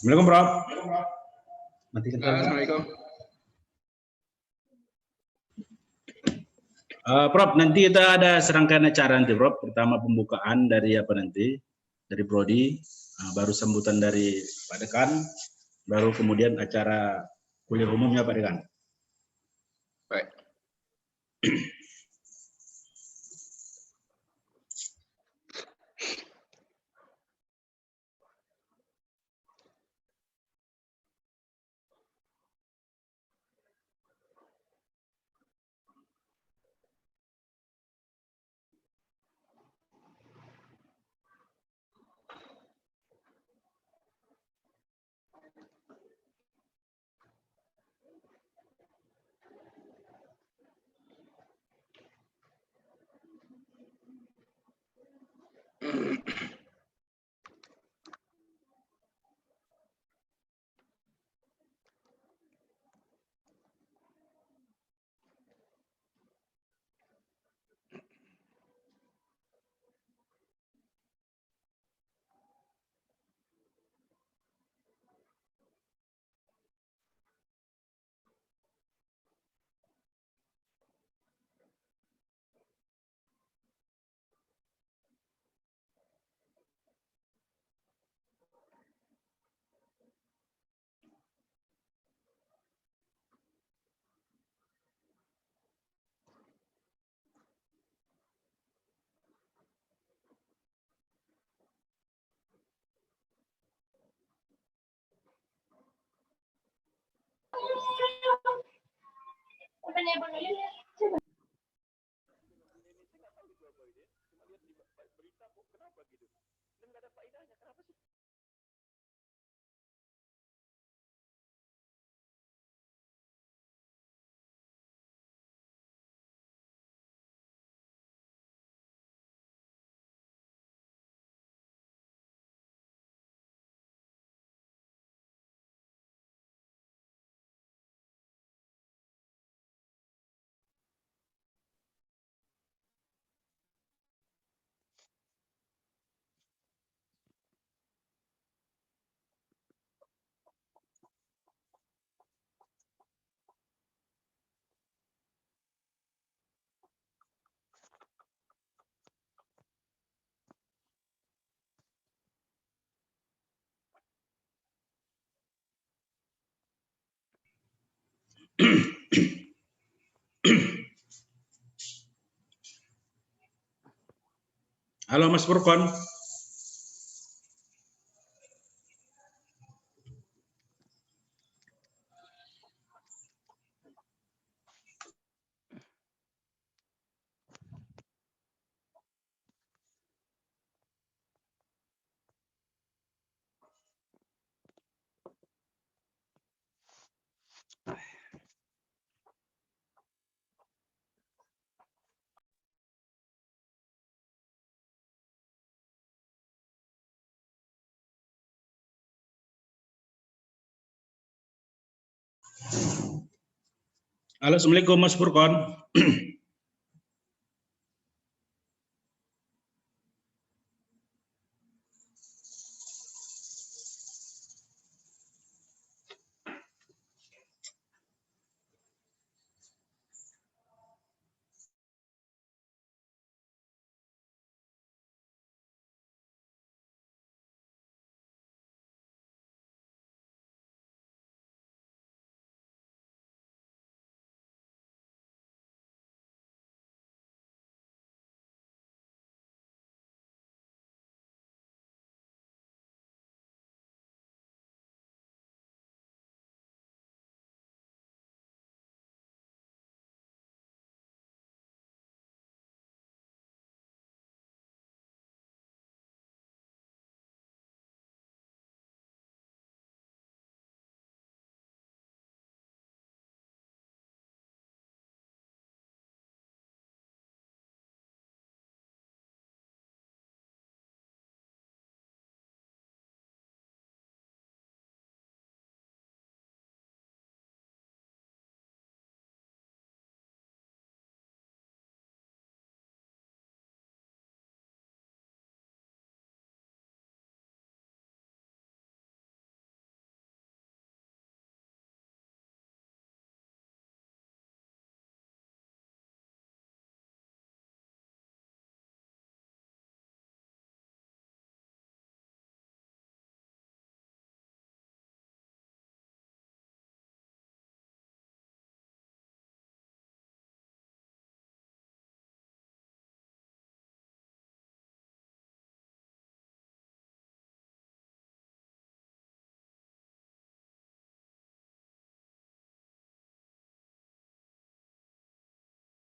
Assalamualaikum, Prof. Matikan. Assalamualaikum. Prof, nanti kita ada serangkaian acara nanti, Prof. Pertama pembukaan dari dari Prodi, baru sambutan dari Pak Dekan, baru kemudian acara kuliah umumnya Pak Dekan. Baik. Halo Mas Furkon. Halo, Assalamualaikum Mas Furkon.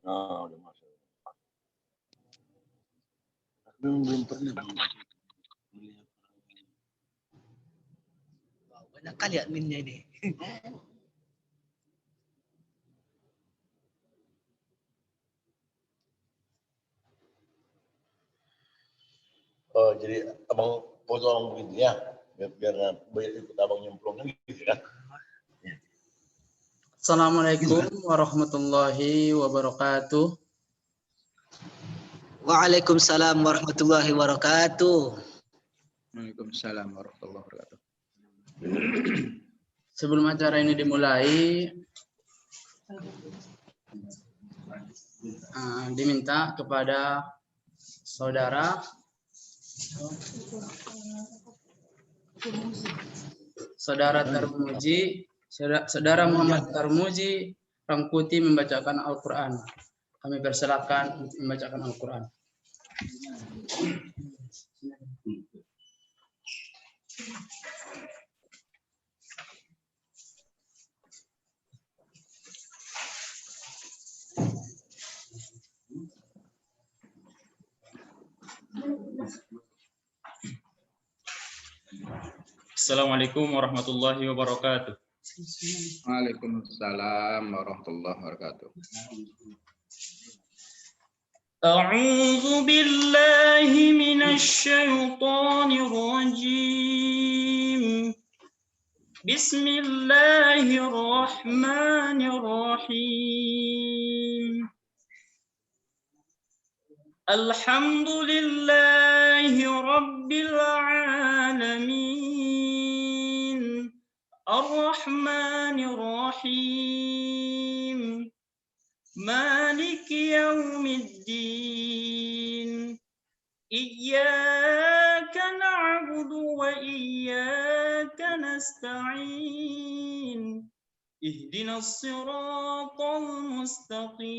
Nah, udah masuk. Belum pernah. Banyak kali adminnya ini. Oh, jadi abang foto abang begitu ya, biar ikut abang nyemplung gitu ya. Assalamualaikum warahmatullahi wabarakatuh. Waalaikumsalam warahmatullahi wabarakatuh. Waalaikumsalam warahmatullahi wabarakatuh. Sebelum acara ini dimulai, diminta kepada saudara Tarmuji, saudara Muhammad Tarmuji Rangkuti membacakan Al-Quran. Kami persilakan untuk membacakan Al-Quran. Assalamualaikum warahmatullahi wabarakatuh. Waalaikumsalam warahmatullahi wabarakatuh. A'udzu billahi minasy syaithanir rajim. Bismillahirrahmanirrahim. Alhamdulillahi rabbil alamin. Ar-Rahmanir Rahim. Maliki yaumiddin. Iyyaka na'budu wa iyyaka nasta'in. Ihdinas siratal mustaqim.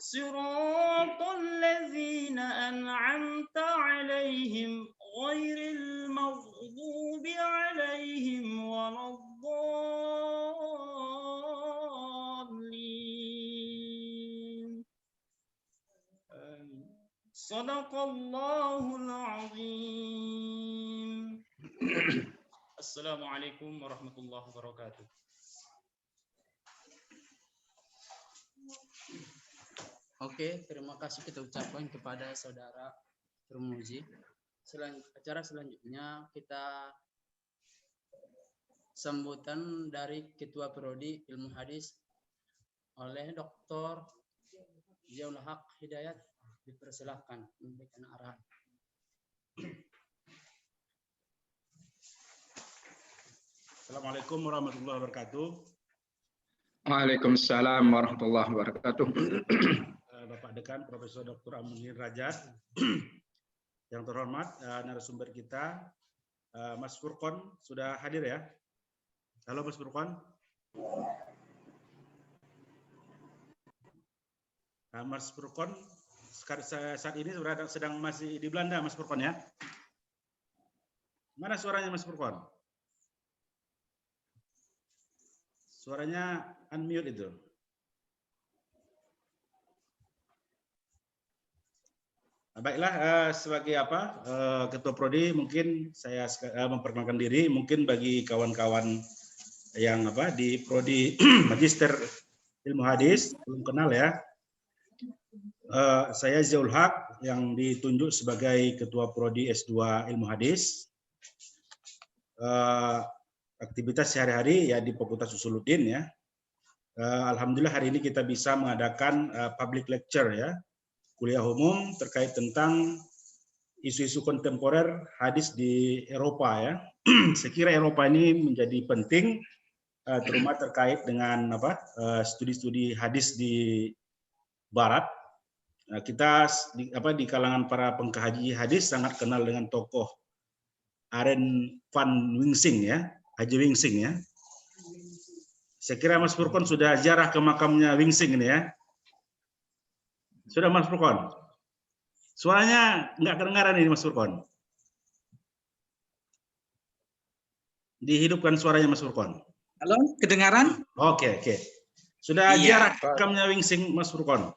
Siratal ladzina an'amta 'alaihim ghairil maghdubi 'alaihim waladdallin. Shadaqallahul 'azim. Assalamualaikum warahmatullahi wabarakatuh. Oke, terima kasih kita ucapkan kepada saudara Tarmuji. Acara selanjutnya kita sambutan dari Ketua Prodi Ilmu Hadis oleh Dr. Ziaul Haq Hidayat. Dipersilahkan memberikan arahan. Assalamualaikum warahmatullahi wabarakatuh. Waalaikumsalam warahmatullahi wabarakatuh. Bapak Dekan Profesor Dr. Amunir Rajat, yang terhormat narasumber kita Mas Furqon sudah hadir ya. Halo Mas Furqon. Mas Furqon saat ini sedang masih di Belanda Mas Furqon ya. Mana suaranya Mas Furqon? Suaranya unmute itu. Baiklah, sebagai Ketua Prodi mungkin saya memperkenalkan diri. Mungkin bagi kawan-kawan yang di Prodi Magister Ilmu Hadis belum kenal ya. Saya Ziaul Haq yang ditunjuk sebagai Ketua Prodi S2 Ilmu Hadis. Aktivitas sehari-hari ya di Fakultas Usuluddin ya. Alhamdulillah hari ini kita bisa mengadakan public lecture ya. Kuliah umum terkait tentang isu-isu kontemporer hadis di Eropa ya. Saya kira Eropa ini menjadi penting terutama terkait dengan studi-studi hadis di Barat. Kita di kalangan para pengkaji hadis sangat kenal dengan tokoh Arend van Winsing ya, Haji Winsing ya. Saya kira Mas Furqon sudah ziarah ke makamnya Winsing ini ya. Sudah Mas Furqon? Suaranya nggak kedengaran ini Mas Furqon. Dihidupkan suaranya Mas Furqon. Halo, kedengaran? Oke. Sudah Iya. rakamnya Wingsing Mas Furqon?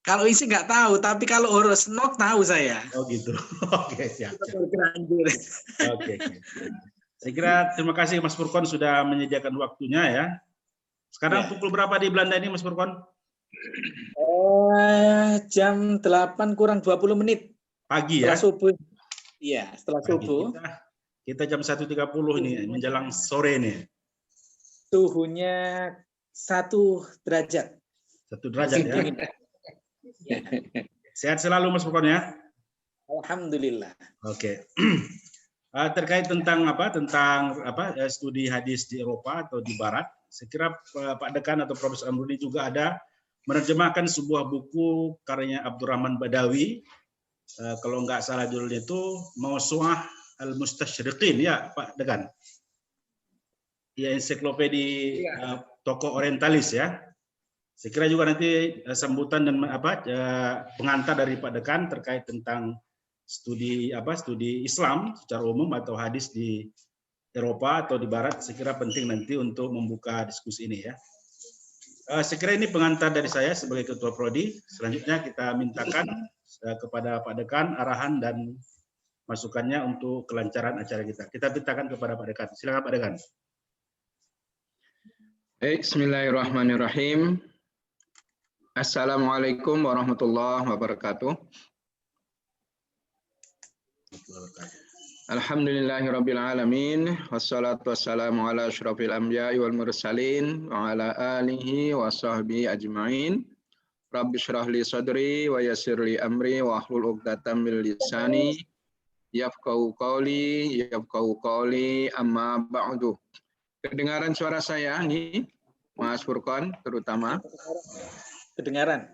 Kalau isi nggak tahu, tapi kalau urus nok tahu saya. Oh gitu. Oke, siap. Berkelanjut. Oke. Saya kira terima kasih Mas Furqon sudah menyediakan waktunya ya. Sekarang Ya. pukul berapa di Belanda ini Mas Furqon? Jam 8 kurang 20 menit Pagi ya? setelah subuh. Iya, setelah Pagi. subuh. Kita jam 1.30 ini menjelang sore nih. Suhunya 1 derajat. 1 derajat ya. Ya. Sehat selalu Mas Furqon ya. Alhamdulillah. Oke. Terkait tentang studi hadis di Eropa atau di Barat, saya kira Pak Dekan atau Profesor Amrudi juga ada menerjemahkan sebuah buku karya Abdurrahman Badawi. Kalau nggak salah judulnya itu Mausu'ah Al-Mustasyriqin ya Pak Dekan. Ya, ensiklopedi tokoh orientalis ya. Saya kira juga nanti sambutan dan pengantar dari Pak Dekan terkait tentang studi Islam secara umum atau hadis di Eropa atau di Barat, saya kira penting nanti untuk membuka diskusi ini ya. Saya kira ini pengantar dari saya sebagai Ketua Prodi. Selanjutnya kita mintakan kepada Pak Dekan arahan dan masukannya untuk kelancaran acara kita. Kita mintakan kepada Pak Dekan. Silakan Pak Dekan. Bismillahirrahmanirrahim. Assalamualaikum warahmatullahi wabarakatuh. Alhamdulillahirabbil alamin wassalatu wassalamu ala asyrafil anbiya'i wal mursalin wa ala alihi wa sahbihi ajmain. Rabbi shrah li sadri wa yassir li amri wa hlul 'uqdatam min lisani yafqahu qawli amma ba'du. Kedengaran suara saya nih Mas Furqon terutama? Kedengaran.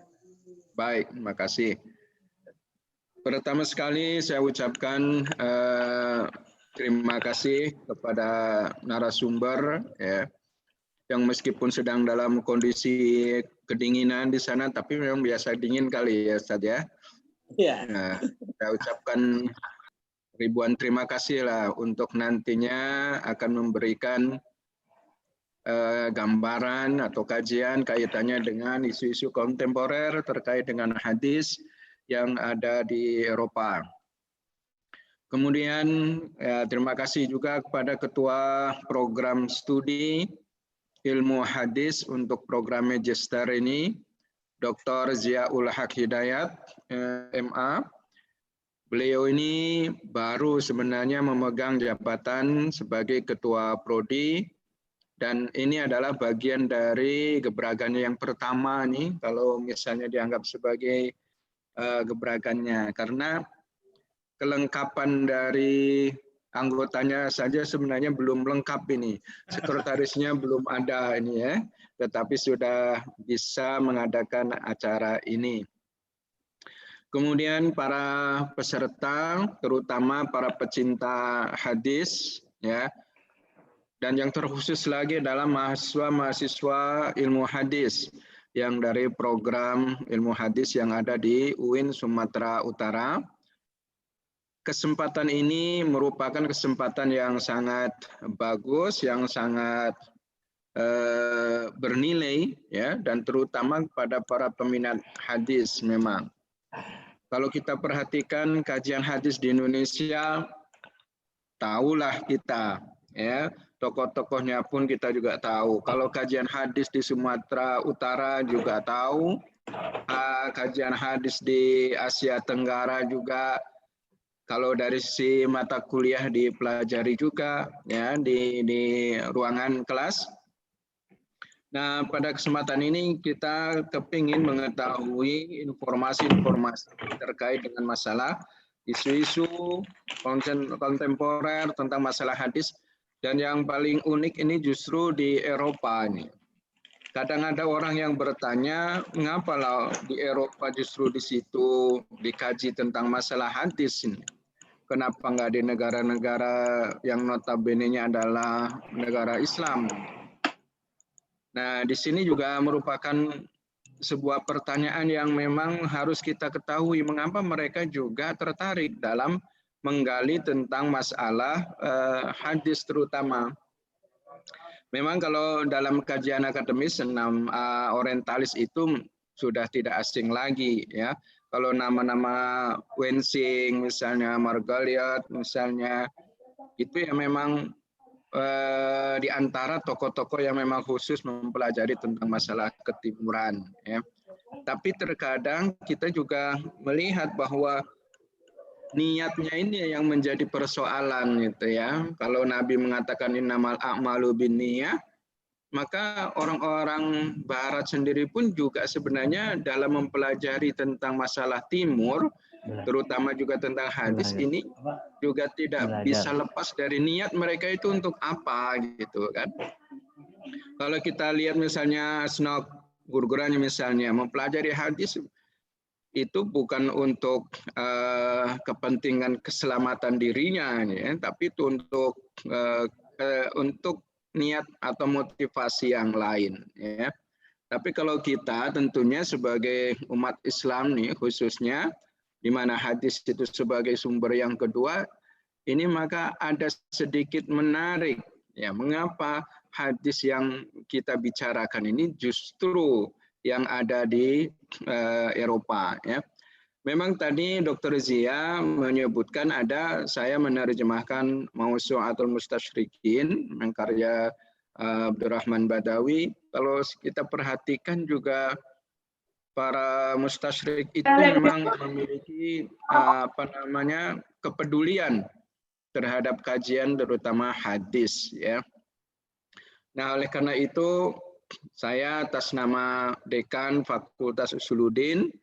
Baik, terima kasih. Pertama sekali saya ucapkan terima kasih kepada narasumber ya, yang meskipun sedang dalam kondisi kedinginan di sana, tapi memang biasa dingin kali ya Ustaz ya. Iya. Nah, saya ucapkan ribuan terima kasih lah untuk nantinya akan memberikan gambaran atau kajian kaitannya dengan isu-isu kontemporer terkait dengan hadis yang ada di Eropa. Kemudian terima kasih juga kepada Ketua Program Studi Ilmu Hadis untuk program Magister ini, Dr. Ziaul Haq Hidayat, MA. Beliau ini baru sebenarnya memegang jabatan sebagai Ketua Prodi, dan ini adalah bagian dari gebrakannya yang pertama nih, kalau misalnya dianggap sebagai gebrakannya, karena kelengkapan dari anggotanya saja sebenarnya belum lengkap ini, sekretarisnya belum ada ini ya, tetapi sudah bisa mengadakan acara ini. Kemudian para peserta, terutama para pecinta hadis ya, dan yang terkhusus lagi adalah mahasiswa ilmu hadis yang dari program ilmu hadis yang ada di UIN Sumatera Utara. Kesempatan ini merupakan kesempatan yang sangat bagus, yang sangat bernilai ya, dan terutama kepada para peminat hadis memang. Kalau kita perhatikan kajian hadis di Indonesia, tahulah kita ya, tokoh-tokohnya pun kita juga tahu. Kalau kajian hadis di Sumatera Utara juga tahu, kajian hadis di Asia Tenggara juga, kalau dari sisi mata kuliah dipelajari juga ya di ruangan kelas. Nah, pada kesempatan ini kita kepingin mengetahui informasi-informasi terkait dengan masalah isu-isu kontemporer tentang masalah hadis. Dan yang paling unik ini justru di Eropa ini. Kadang ada orang yang bertanya, mengapa lah di Eropa justru di situ dikaji tentang masalah hadis ini? Kenapa nggak di negara-negara yang notabene-nya adalah negara Islam? Nah, di sini juga merupakan sebuah pertanyaan yang memang harus kita ketahui, mengapa mereka juga tertarik dalam menggali tentang masalah hadis terutama. Memang kalau dalam kajian akademis senam orientalis itu sudah tidak asing lagi ya. Kalau nama-nama Wensing misalnya, Margoliouth misalnya, itu ya memang di antara tokoh-tokoh yang memang khusus mempelajari tentang masalah ketimuran ya. Tapi terkadang kita juga melihat bahwa niatnya ini yang menjadi persoalan gitu ya. Kalau Nabi mengatakan innamal a'malu binniyah, maka orang-orang barat sendiri pun juga sebenarnya dalam mempelajari tentang masalah timur, terutama juga tentang hadis ini juga tidak bisa lepas dari niat mereka itu untuk apa gitu kan. Kalau kita lihat misalnya Asnaf Gurgurani misalnya mempelajari hadis itu bukan untuk kepentingan keselamatan dirinya ya, tapi itu untuk niat atau motivasi yang lain ya. Tapi kalau kita tentunya sebagai umat Islam nih khususnya di mana hadis itu sebagai sumber yang kedua, ini maka ada sedikit menarik ya, mengapa hadis yang kita bicarakan ini justru yang ada di Eropa ya. Memang tadi Dr. Zia menyebutkan saya menerjemahkan Mausu'atul Mustasyrikin yang karya Abdurrahman Badawi. Kalau kita perhatikan juga para mustasyrik itu memang memiliki kepedulian terhadap kajian terutama hadis ya. Nah, oleh karena itu saya atas nama Dekan Fakultas Usuluddin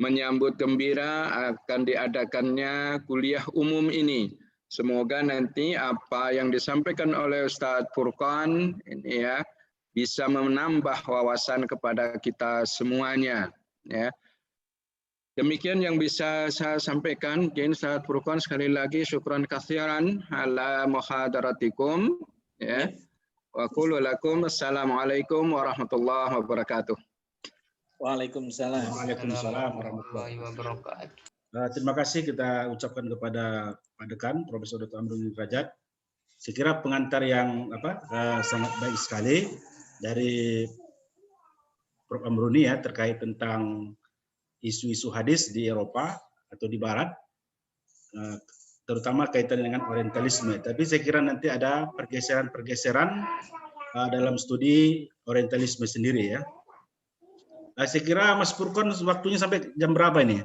menyambut gembira akan diadakannya kuliah umum ini. Semoga nanti apa yang disampaikan oleh Ustadz Furqan ini ya bisa menambah wawasan kepada kita semuanya ya. Demikian yang bisa saya sampaikan. Mungkin Ustadz Furqan sekali lagi syukran katsiran ala muhadaratikum ya. Wa qulu lakum assalamualaikum warahmatullahi wabarakatuh. Waalaikumsalam. Waalaikumsalam warahmatullahi wabarakatuh. Terima kasih kita ucapkan kepada Pak Dekan Profesor Dr. Amrudin Derajat. Saya kira pengantar yang sangat baik sekali dari Prof. Amruni ya terkait tentang isu-isu hadis di Eropa atau di Barat, terutama kaitan dengan orientalisme. Tapi saya kira nanti ada pergeseran-pergeseran dalam studi orientalisme sendiri ya. Saya kira Mas Furqan waktunya sampai jam berapa ini?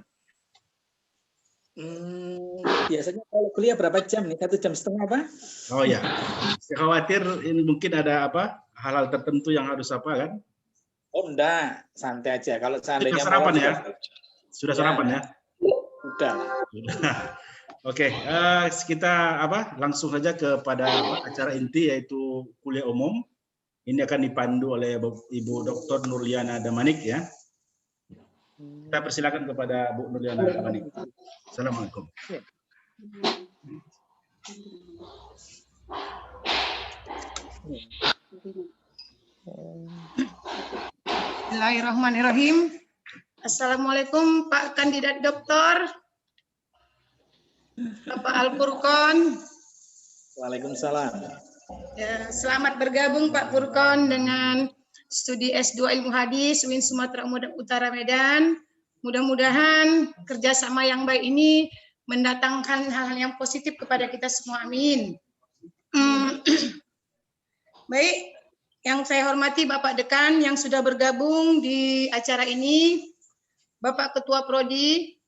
Biasanya kalau kuliah berapa jam nih? 1,5 jam Pak? Oh ya, saya khawatir ini mungkin ada hal-hal tertentu yang harus kan? Oh enggak, santai aja. Kalau seandainya sudah sarapan ya? Sudah sarapan ya? Udah. Oke, kita langsung saja kepada acara inti yaitu kuliah umum. Ini akan dipandu oleh Ibu Dr. Nurliana Damanik ya. Kita persilakan kepada Bu Nurliana Damanik. Assalamualaikum. Bismillahirrahmanirrahim. Assalamualaikum Pak Kandidat Doktor Bapak Al-Furqan. Waalaikumsalam. Ya, selamat bergabung Pak Furqan dengan studi S2 Ilmu Hadis UIN Sumatera Utara Medan. Mudah-mudahan kerjasama yang baik ini mendatangkan hal-hal yang positif kepada kita semua. Amin. Baik, yang saya hormati Bapak Dekan yang sudah bergabung di acara ini, Bapak Ketua Prodi,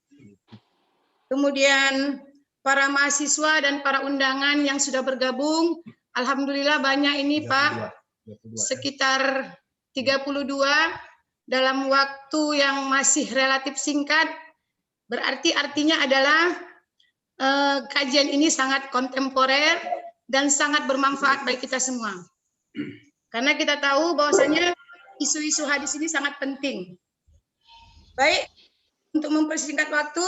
kemudian para mahasiswa dan para undangan yang sudah bergabung. Alhamdulillah banyak ini Pak, sekitar 32 dalam waktu yang masih relatif singkat. Berarti artinya adalah kajian ini sangat kontemporer dan sangat bermanfaat bagi kita semua. Karena kita tahu bahwasanya isu-isu hadis ini sangat penting. Baik, untuk mempersingkat waktu,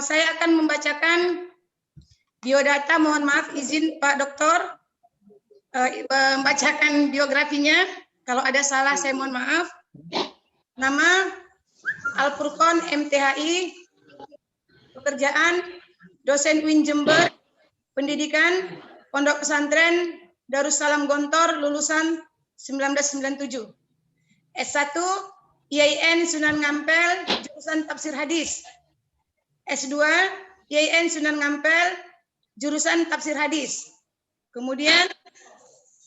saya akan membacakan biodata. Mohon maaf, izin Pak Doktor membacakan biografinya. Kalau ada salah saya mohon maaf. Nama Al-Furqan MTHI, pekerjaan dosen UIN Jember, pendidikan Pondok Pesantren Darussalam Gontor, lulusan 1997. S1, IAIN Sunan Ngampel, jurusan Tafsir Hadis. S2, IAIN Sunan Ngampel, jurusan Tafsir Hadis. Kemudian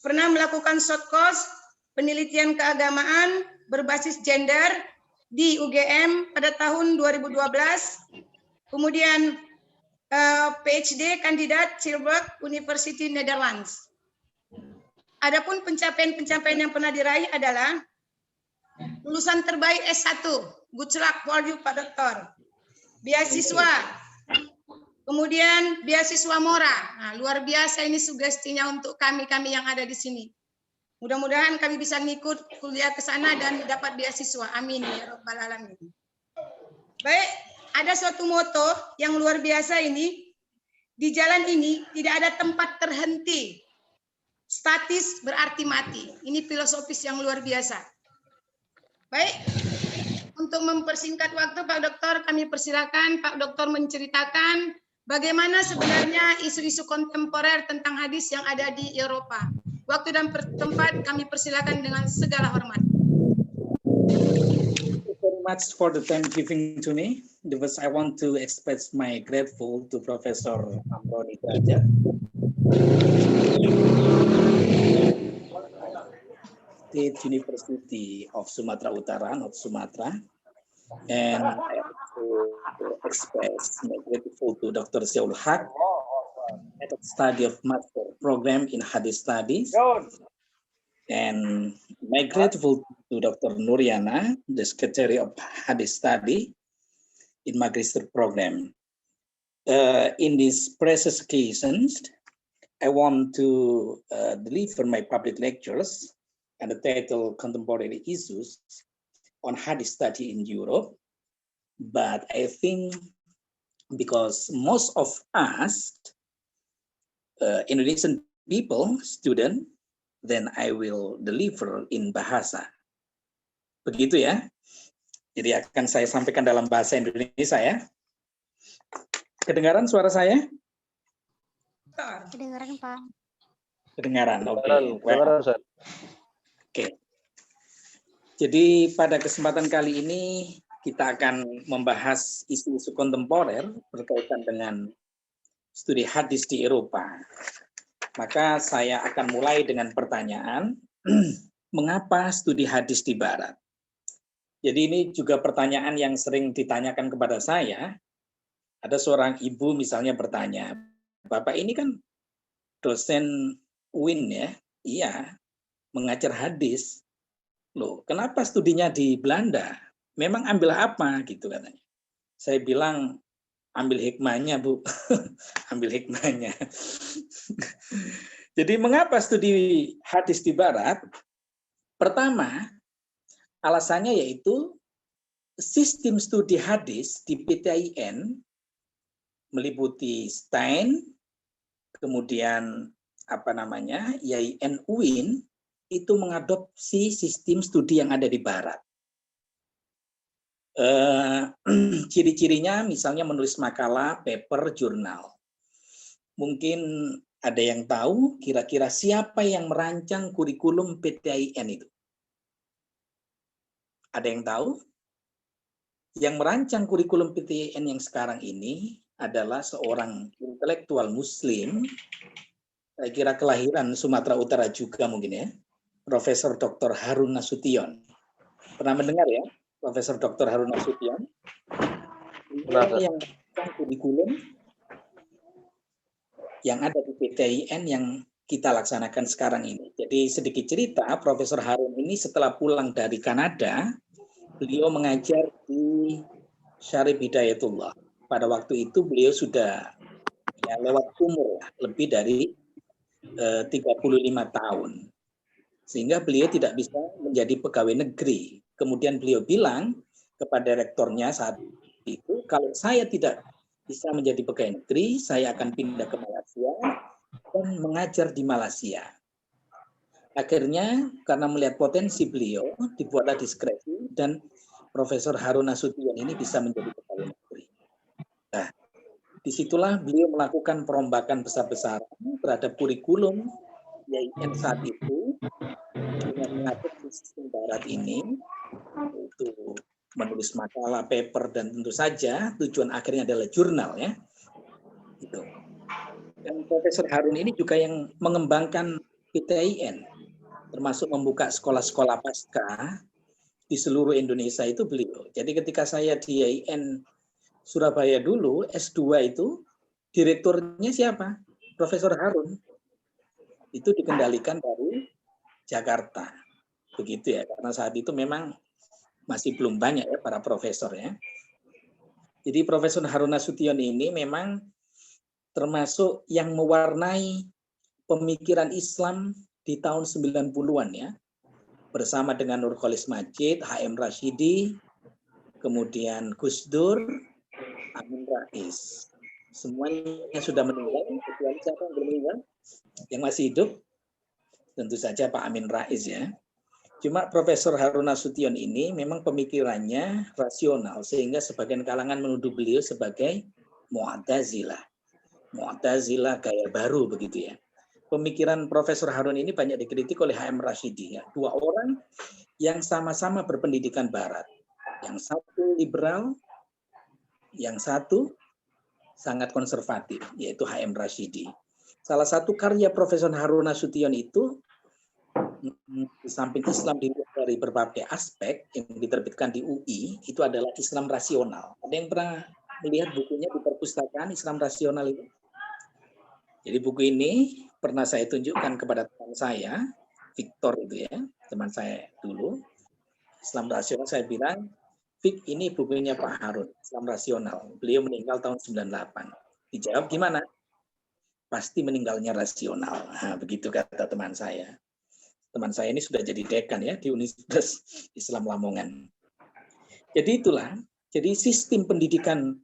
pernah melakukan short course penelitian keagamaan berbasis gender di UGM pada tahun 2012. Kemudian PhD kandidat Tilburg University Netherlands. Adapun pencapaian-pencapaian yang pernah diraih adalah lulusan terbaik S1, good luck for you Pak Doktor. Beasiswa, kemudian beasiswa Mora. Nah, luar biasa ini sugestinya untuk kami yang ada di sini. Mudah-mudahan kami bisa ngikut kuliah ke sana dan dapat beasiswa. Amin ya Rabbal Alamin. Baik, ada suatu moto yang luar biasa ini. Di jalan ini tidak ada tempat terhenti. Statis berarti mati. Ini filosofis yang luar biasa. Baik, untuk mempersingkat waktu Pak Dokter, kami persilakan Pak Dokter menceritakan bagaimana sebenarnya isu-isu kontemporer tentang hadis yang ada di Eropa. Waktu dan tempat kami persilakan dengan segala hormat. Thank you very much for the time given to me. Because I want to express my grateful to Professor Amroni Derajat. State University of Sumatera Utara, North Sumatra. And I also express my grateful to Dr. Zia-ul Haq, Head of Study of Master Program in Hadith Studies. And my grateful to Dr. Nuriana, the Secretary of Hadith Study in Magister Program. In these precious occasions, I want to deliver my public lectures and the title Contemporary Issues on Hadith Study in Europe. But I think because most of us, Indonesian people, student, then I will deliver in bahasa. Begitu ya. Jadi akan saya sampaikan dalam bahasa Indonesia ya. Kedengaran suara saya? Kedengaran, Pak. Kedengaran, oke. Kedengaran, Ustaz. Oke. Jadi pada kesempatan kali ini kita akan membahas isu-isu kontemporer berkaitan dengan studi hadis di Eropa. Maka saya akan mulai dengan pertanyaan, mengapa studi hadis di Barat? Jadi ini juga pertanyaan yang sering ditanyakan kepada saya. Ada seorang ibu misalnya bertanya, Bapak ini kan dosen UIN ya? Iya, mengajar hadis. Loh, kenapa studinya di Belanda? Memang ambil apa gitu katanya. Saya bilang ambil hikmahnya, Bu. Ambil hikmahnya. Jadi mengapa studi hadis di Barat? Pertama, alasannya yaitu sistem studi hadis di PTIN meliputi Stein, kemudian IAIN UIN itu mengadopsi sistem studi yang ada di Barat. Ciri-cirinya misalnya menulis makalah, paper, jurnal. Mungkin ada yang tahu kira-kira siapa yang merancang kurikulum PTIN itu? Ada yang tahu? Yang merancang kurikulum PTIN yang sekarang ini adalah seorang intelektual Muslim, saya kira kelahiran Sumatera Utara juga mungkin ya, Profesor Dr. Harun Nasution. Pernah mendengar ya, Profesor Dr. Harun Nasution? Yang kurikulum yang ada di PTIN yang kita laksanakan sekarang ini. Jadi sedikit cerita, Profesor Harun ini setelah pulang dari Kanada, beliau mengajar di Syarif Hidayatullah. Pada waktu itu beliau sudah ya, lewat umur lebih dari 35 tahun. Sehingga beliau tidak bisa menjadi pegawai negeri. Kemudian beliau bilang kepada rektornya saat itu, kalau saya tidak bisa menjadi pegawai negeri, saya akan pindah ke Malaysia dan mengajar di Malaysia. Akhirnya karena melihat potensi beliau, dibuatlah diskresi dan Profesor Harun Nasution ini bisa menjadi pegawai negeri. Nah, disitulah beliau melakukan perombakan besar-besaran terhadap kurikulum YIN saat itu dengan mengadopsi sistem barat ini, itu menulis makalah, paper, dan tentu saja tujuan akhirnya adalah jurnal ya. Gitu. Dan Profesor Harun ini juga yang mengembangkan PTIN, termasuk membuka sekolah-sekolah pasca di seluruh Indonesia itu beliau. Jadi ketika saya di YIN Surabaya dulu, S2 itu, direkturnya siapa? Profesor Harun. Itu dikendalikan dari Jakarta. Begitu ya, karena saat itu memang masih belum banyak ya para profesor ya. Jadi Profesor Harun Nasution ini memang termasuk yang mewarnai pemikiran Islam di tahun 90-an ya. Bersama dengan Nurcholish Madjid, H.M. Rashidi, kemudian Gus Dur, Amin Rais. Semuanya sudah meninggal, kecuali siapa yang belum meninggal? Yang masih hidup? Tentu saja Pak Amin Rais ya. Cuma Profesor Harun Nasution ini memang pemikirannya rasional, sehingga sebagian kalangan menuduh beliau sebagai Mu'tazilah. Mu'tazilah gaya baru begitu ya. Pemikiran Profesor Harun ini banyak dikritik oleh H.M. Rashidi ya. Dua orang yang sama-sama berpendidikan barat. Yang satu liberal, yang satu sangat konservatif, yaitu H.M. Rashidi. Salah satu karya Profesor Harun Nasution itu, di samping Islam dilihat dari berbagai aspek yang diterbitkan di UI, itu adalah Islam rasional. Ada yang pernah melihat bukunya di perpustakaan Islam rasional itu? Jadi buku ini pernah saya tunjukkan kepada teman saya, Victor itu ya, teman saya dulu. Islam rasional, saya bilang, Vic, ini bukunya Pak Harun, Islam rasional. Beliau meninggal tahun 98. Dijawab gimana? Pasti meninggalnya rasional. Nah, begitu kata teman saya. Teman saya ini sudah jadi dekan ya di Universitas Islam Lamongan. Jadi itulah, jadi sistem pendidikan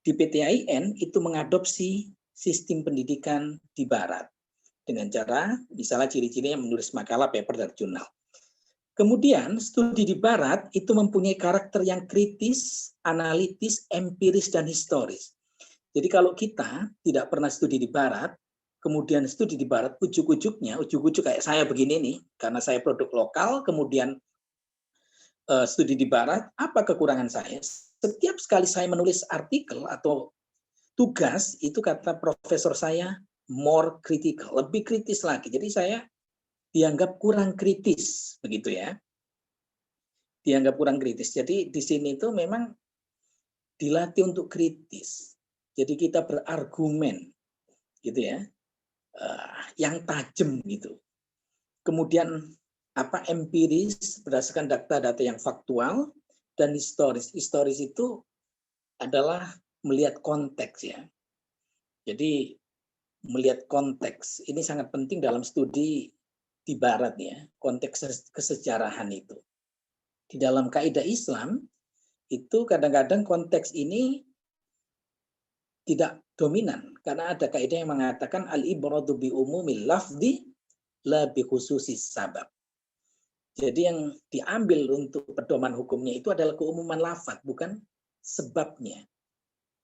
di PTIN itu mengadopsi sistem pendidikan di Barat dengan cara misalnya ciri-cirinya menulis makalah, paper, dan jurnal. Kemudian studi di Barat itu mempunyai karakter yang kritis, analitis, empiris, dan historis. Jadi kalau kita tidak pernah studi di Barat, kemudian studi di Barat, ujuk-ujuk kayak saya begini nih, karena saya produk lokal, kemudian studi di Barat, apa kekurangan saya? Setiap sekali saya menulis artikel atau tugas, itu kata profesor saya, more critical, lebih kritis lagi. Jadi saya dianggap kurang kritis, begitu ya. Dianggap kurang kritis. Jadi di sini itu memang dilatih untuk kritis. Jadi kita berargumen, gitu ya, yang tajam gitu. Kemudian apa empiris berdasarkan data-data yang faktual dan historis. Historis itu adalah melihat konteks ya. Jadi melihat konteks ini sangat penting dalam studi di Barat ya, konteks kesejarahan itu. Di dalam kaidah Islam itu kadang-kadang konteks ini tidak dominan karena ada kaidah yang mengatakan al-ibratu bi umumil lafzi la bi khususis sabab. Jadi yang diambil untuk pedoman hukumnya itu adalah keumuman lafaz, bukan sebabnya.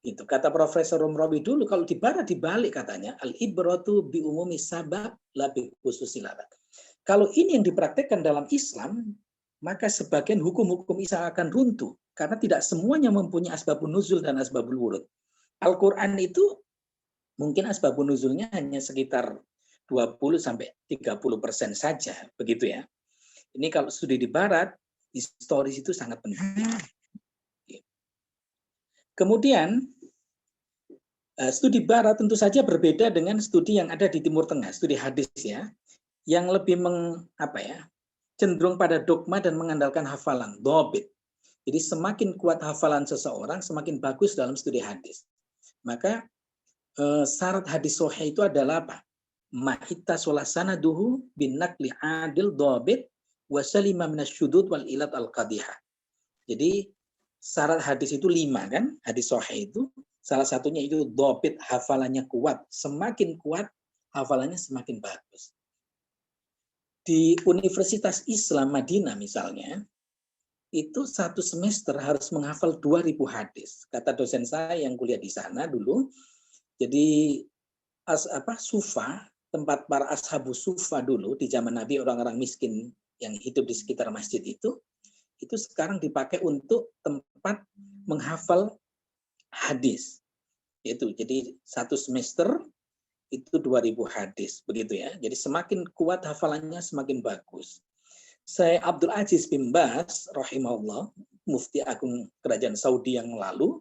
Itu kata Profesor Romrawi dulu, kalau di Barat dibalik katanya al-ibratu bi umumi sabab la bi khususil sabab. Kalau ini yang dipraktekkan dalam Islam, maka sebagian hukum-hukum Islam akan runtuh karena tidak semuanya mempunyai asbabun nuzul dan asbabul wurud. Al-Quran itu mungkin asbabun nuzulnya hanya sekitar 20-30% saja, begitu ya. Ini kalau studi di Barat, historis itu sangat penting. Kemudian studi Barat tentu saja berbeda dengan studi yang ada di Timur Tengah, studi hadis ya, yang lebih cenderung pada dogma dan mengandalkan hafalan, dhobit. Jadi semakin kuat hafalan seseorang, semakin bagus dalam studi hadis. Maka syarat hadis sahih itu adalah apa? Mahita sanaduhu bin naqli adil dhabit wa salima minasyudud wal ilat al qadihah. Jadi syarat hadis itu 5 kan? Hadis sahih itu salah satunya itu dhabit, hafalannya kuat. Semakin kuat hafalannya semakin bagus. Di Universitas Islam Madinah misalnya, itu 1 semester harus menghafal 2000 hadis. Kata dosen saya yang kuliah di sana dulu, jadi Sufa tempat para ashabus sufa dulu di zaman Nabi, orang-orang miskin yang hidup di sekitar masjid itu sekarang dipakai untuk tempat menghafal hadis. Jadi 1 semester itu 2000 hadis, begitu ya. Jadi semakin kuat hafalannya semakin bagus. Saya Abdul Aziz bin Baz rahimahullah, Mufti Agung Kerajaan Saudi yang lalu,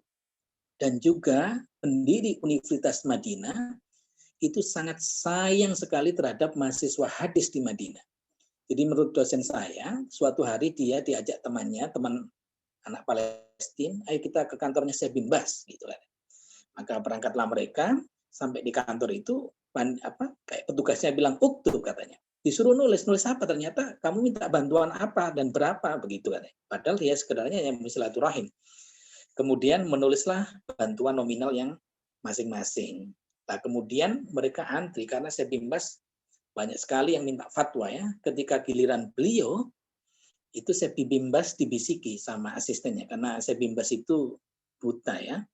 dan juga pendiri Universitas Madinah, itu sangat sayang sekali terhadap mahasiswa hadis di Madinah. Jadi menurut dosen saya, suatu hari dia diajak temannya, teman anak Palestina, ayo kita ke kantornya Syekh bin Baz, gitu kan. Maka berangkatlah mereka, sampai di kantor itu, kayak petugasnya bilang, uktub katanya. Disuruh nulis apa? Ternyata kamu minta bantuan apa dan berapa, begitu kan. Padahal dia sekedarnya yang silaturahim. Kemudian menulislah bantuan nominal yang masing-masing. Nah, kemudian mereka antri karena Syekh bin Baz banyak sekali yang minta fatwa ya. Ketika giliran beliau, itu Syekh bin Baz dibisiki sama asistennya karena Syekh bin Baz itu buta ya.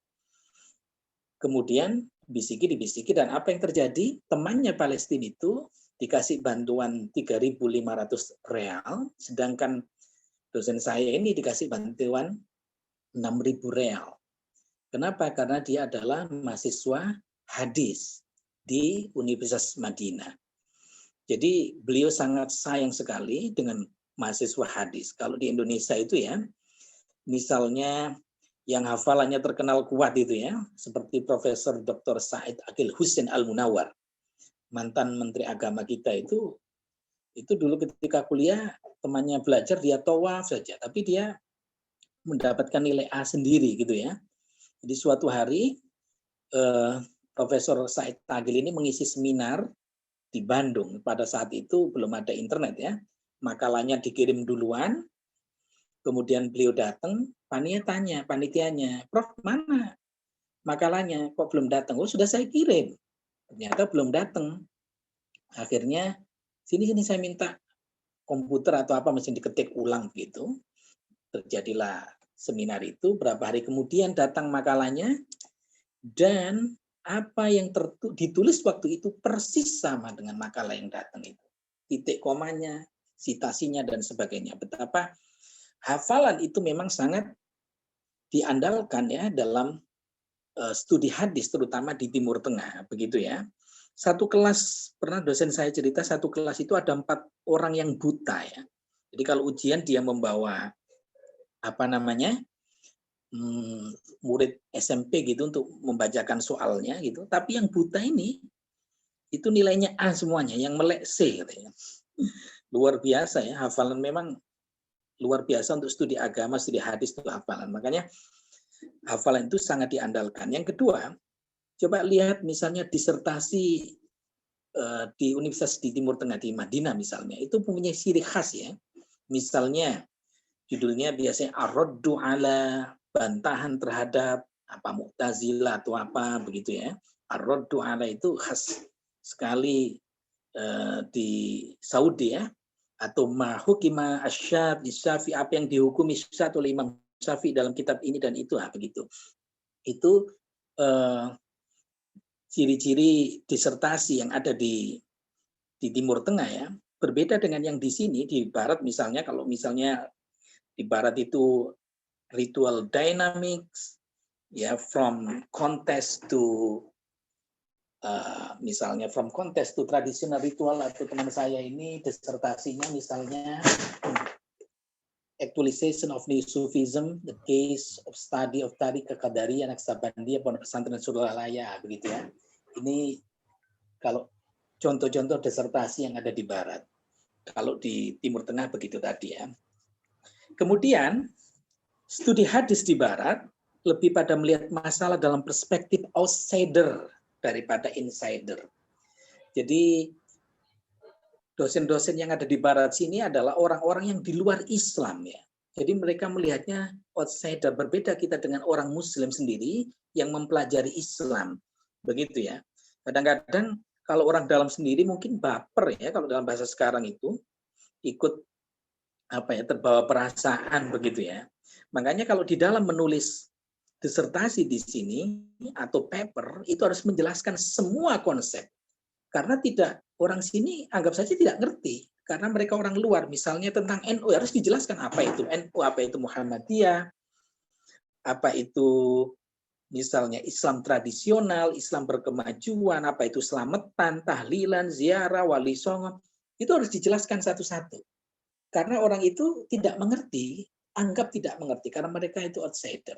Kemudian dibisiki dan apa yang terjadi? Temannya Palestina itu dikasih bantuan 3.500 real, sedangkan dosen saya ini dikasih bantuan 6.000 real. Kenapa? Karena dia adalah mahasiswa hadis di Universitas Madinah. Jadi beliau sangat sayang sekali dengan mahasiswa hadis. Kalau di Indonesia itu ya, misalnya yang hafalannya terkenal kuat itu ya, seperti Profesor Dr. Said Akil Hussein Al-Munawar, mantan Menteri Agama kita itu dulu ketika kuliah temannya belajar dia tawaf saja, tapi dia mendapatkan nilai A sendiri gitu ya. Jadi suatu hari Profesor Said Akil ini mengisi seminar di Bandung. Pada saat itu belum ada internet ya. Makalahnya dikirim duluan. Kemudian beliau datang, panitianya, Prof mana makalahnya? Kok belum datang? Oh sudah saya kirim. Ternyata belum datang. Akhirnya sini saya minta komputer atau apa mesin diketik ulang begitu. Terjadilah seminar itu. Berapa hari kemudian datang makalahnya dan apa yang ditulis waktu itu persis sama dengan makalah yang datang itu. Titik komanya, citasinya dan sebagainya. Betapa hafalan itu memang sangat diandalkan ya dalam studi hadis terutama di Timur Tengah begitu ya. Satu kelas, pernah dosen saya cerita, satu kelas itu ada 4 orang yang buta ya. Jadi kalau ujian dia membawa murid SMP gitu untuk membacakan soalnya gitu. Tapi yang buta ini itu nilainya A semuanya, yang melek C katanya. Luar biasa ya, hafalan memang luar biasa untuk studi agama, studi hadis itu hafalan. Makanya hafalan itu sangat diandalkan. Yang kedua, coba lihat misalnya disertasi di Universitas di Timur Tengah di Madinah misalnya, itu punya ciri khas ya. Misalnya judulnya biasanya ar-raddu ala, bantahan terhadap Mu'tazilah atau apa begitu ya. Ar-raddu ala itu khas sekali di Saudi ya. Atau ma hukima asy-Syafi'i, apa yang dihukumi oleh Imam Syafi'i dalam kitab ini dan itu begitu. Itu ciri-ciri disertasi yang ada di Timur Tengah ya. Berbeda dengan yang di sini di Barat misalnya, kalau misalnya di Barat itu ritual dynamics ya, from contest to misalnya from contest to traditional ritual. Atau teman saya ini disertasinya misalnya actualization of New Sufism, the case of study of Tariq Qadariyah Naqsabandiyah Pondok Pesantren Suralaya begitu ya. Ini kalau contoh-contoh disertasi yang ada di Barat. Kalau di Timur Tengah begitu tadi ya. Kemudian studi hadis di Barat lebih pada melihat masalah dalam perspektif outsider daripada insider. Jadi dosen-dosen yang ada di Barat sini adalah orang-orang yang di luar Islam ya. Jadi mereka melihatnya outsider, berbeda kita dengan orang Muslim sendiri yang mempelajari Islam. Begitu ya. Kadang-kadang kalau orang dalam sendiri mungkin baper ya, kalau dalam bahasa sekarang itu ikut terbawa perasaan begitu ya. Makanya kalau di dalam menulis disertasi di sini atau paper itu harus menjelaskan semua konsep Karena orang sini anggap saja tidak ngerti, karena mereka orang luar. Misalnya tentang NU harus dijelaskan apa itu NU, apa itu Muhammadiyah, apa itu misalnya Islam tradisional, Islam berkemajuan, apa itu selamatan, tahlilan, ziarah, wali songo. Itu harus dijelaskan satu-satu. Karena orang itu tidak mengerti, anggap tidak mengerti, karena mereka itu outsider.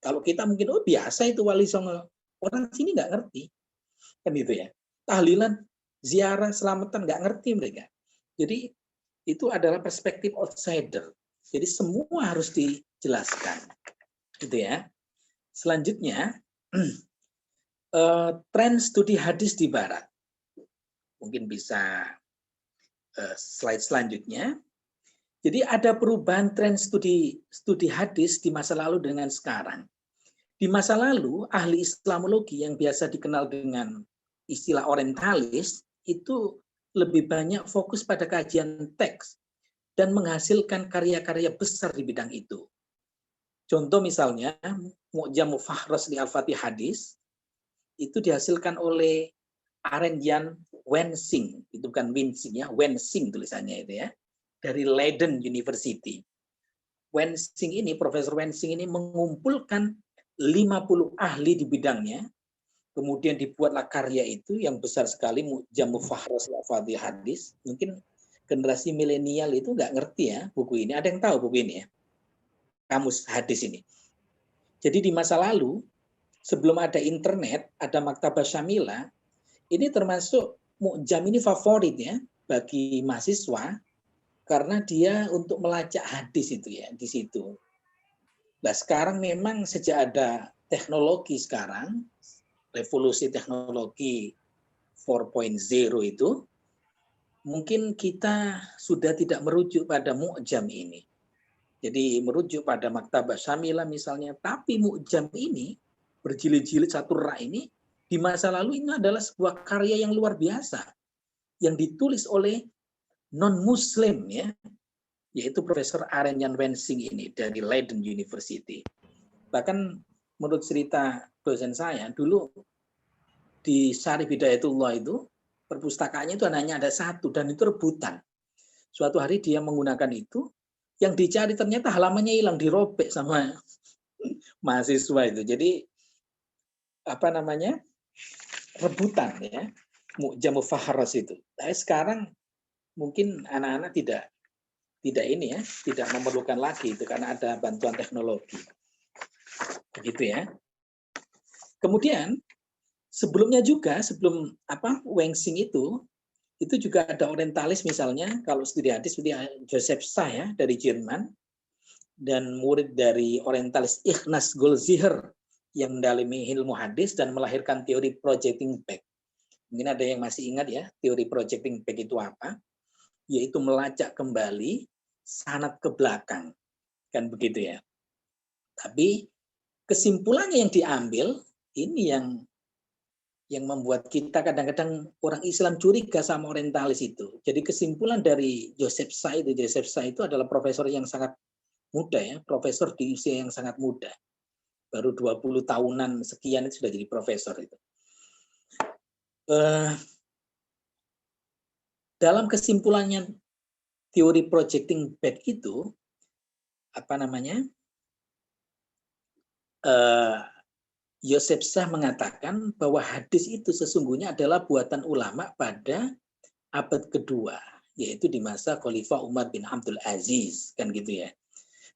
Kalau kita mungkin, oh biasa itu wali songo. Orang sini nggak ngerti. Kan gitu ya. Tahlilan, ziarah, selamatan, nggak ngerti mereka. Jadi itu adalah perspektif outsider. Jadi semua harus dijelaskan. Gitu ya. Selanjutnya, tren studi hadis di Barat. Mungkin bisa slide selanjutnya. Jadi ada perubahan tren studi hadis di masa lalu dengan sekarang. Di masa lalu, ahli Islamologi yang biasa dikenal dengan istilah orientalis itu lebih banyak fokus pada kajian teks dan menghasilkan karya-karya besar di bidang itu. Contoh misalnya, Mu'jam Fahras li Al-Fatih Hadis itu dihasilkan oleh Arenjan Wensing, itu bukan Winsing ya, Wensing tulisannya itu ya, dari Leiden University. Wensing ini, Profesor Wensing ini mengumpulkan 50 ahli di bidangnya. Kemudian dibuatlah karya itu yang besar sekali, Mu'jam Fahras li Al-Fatih Hadis. Mungkin generasi milenial itu nggak ngerti ya buku ini. Ada yang tahu buku ini ya? Kamus hadis ini. Jadi di masa lalu, sebelum ada internet, ada Maktabah Syamila, ini termasuk Mu'jam ini favorit ya bagi mahasiswa karena dia untuk melacak hadis itu ya di situ. Nah sekarang memang sejak ada teknologi sekarang, revolusi teknologi 4.0 itu, mungkin kita sudah tidak merujuk pada Mu'jam ini. Jadi merujuk pada Maktabah Syamila misalnya, tapi Mu'jam ini, berjilid-jilid satu rak ini, di masa lalu ini adalah sebuah karya yang luar biasa, yang ditulis oleh non-Muslim, ya, yaitu Profesor Arenjan Wensing ini, dari Leiden University. Bahkan menurut cerita dosen saya, dulu di Syarif Hidayatullah itu, perpustakaannya itu hanya ada satu, dan itu rebutan. Suatu hari dia menggunakan itu, yang dicari ternyata halamannya hilang, dirobek sama mahasiswa itu. Jadi apa namanya, rebutan ya, Mu'jam Fahras itu. Tapi sekarang mungkin anak-anak tidak ini ya, tidak memerlukan lagi itu karena ada bantuan teknologi. Begitu ya. Kemudian sebelumnya juga, sebelum Wensing itu juga ada orientalis misalnya, kalau studi hadis seperti Joseph Saya dari Jerman, dan murid dari orientalis Ikhnas Goldziher yang mendalami ilmu hadis dan melahirkan teori projecting back. Mungkin ada yang masih ingat ya, teori projecting back itu apa? Yaitu melacak kembali sanad ke belakang. Kan begitu ya. Tapi kesimpulannya yang diambil, ini yang membuat kita kadang-kadang orang Islam curiga sama orientalis itu. Jadi kesimpulan dari Joseph Say itu adalah profesor yang sangat muda ya, profesor di usia yang sangat muda. Baru 20 tahunan sekian itu sudah jadi profesor itu. Dalam kesimpulannya teori projecting back itu, Joseph Sah mengatakan bahwa hadis itu sesungguhnya adalah buatan ulama pada abad kedua, yaitu di masa Khalifah Umar bin Abdul Aziz, kan gitu ya.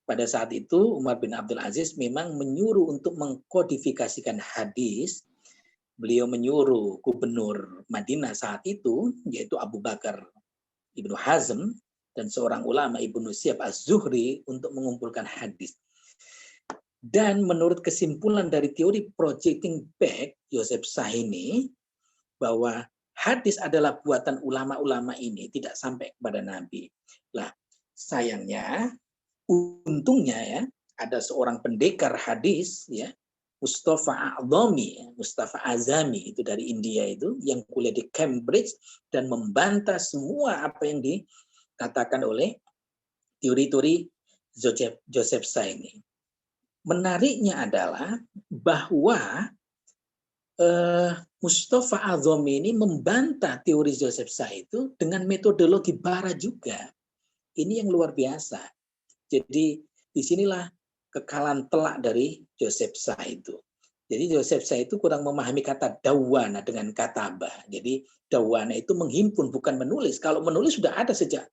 Pada saat itu Umar bin Abdul Aziz memang menyuruh untuk mengkodifikasikan hadis. Beliau menyuruh gubernur Madinah saat itu, yaitu Abu Bakar Ibnu Hazm, dan seorang ulama Ibnu Syihab Az-Zuhri untuk mengumpulkan hadis. Dan menurut kesimpulan dari teori projecting back, Joseph Sah ini, bahwa hadis adalah buatan ulama-ulama ini, tidak sampai kepada Nabi. Lah, sayangnya, untungnya ya, ada seorang pendekar hadis, ya, Mustafa Azami, itu dari India itu, yang kuliah di Cambridge, dan membantah semua apa yang dikatakan oleh teori-teori Joseph Sah ini. Menariknya adalah bahwa Mustafa Adhomi ini membantah teori Joseph Say itu dengan metodologi barat juga. Ini yang luar biasa. Jadi disinilah kekalahan telak dari Joseph Say itu. Jadi Joseph Say itu kurang memahami kata dawana dengan kataba. Jadi dawana itu menghimpun bukan menulis. Kalau menulis sudah ada sejak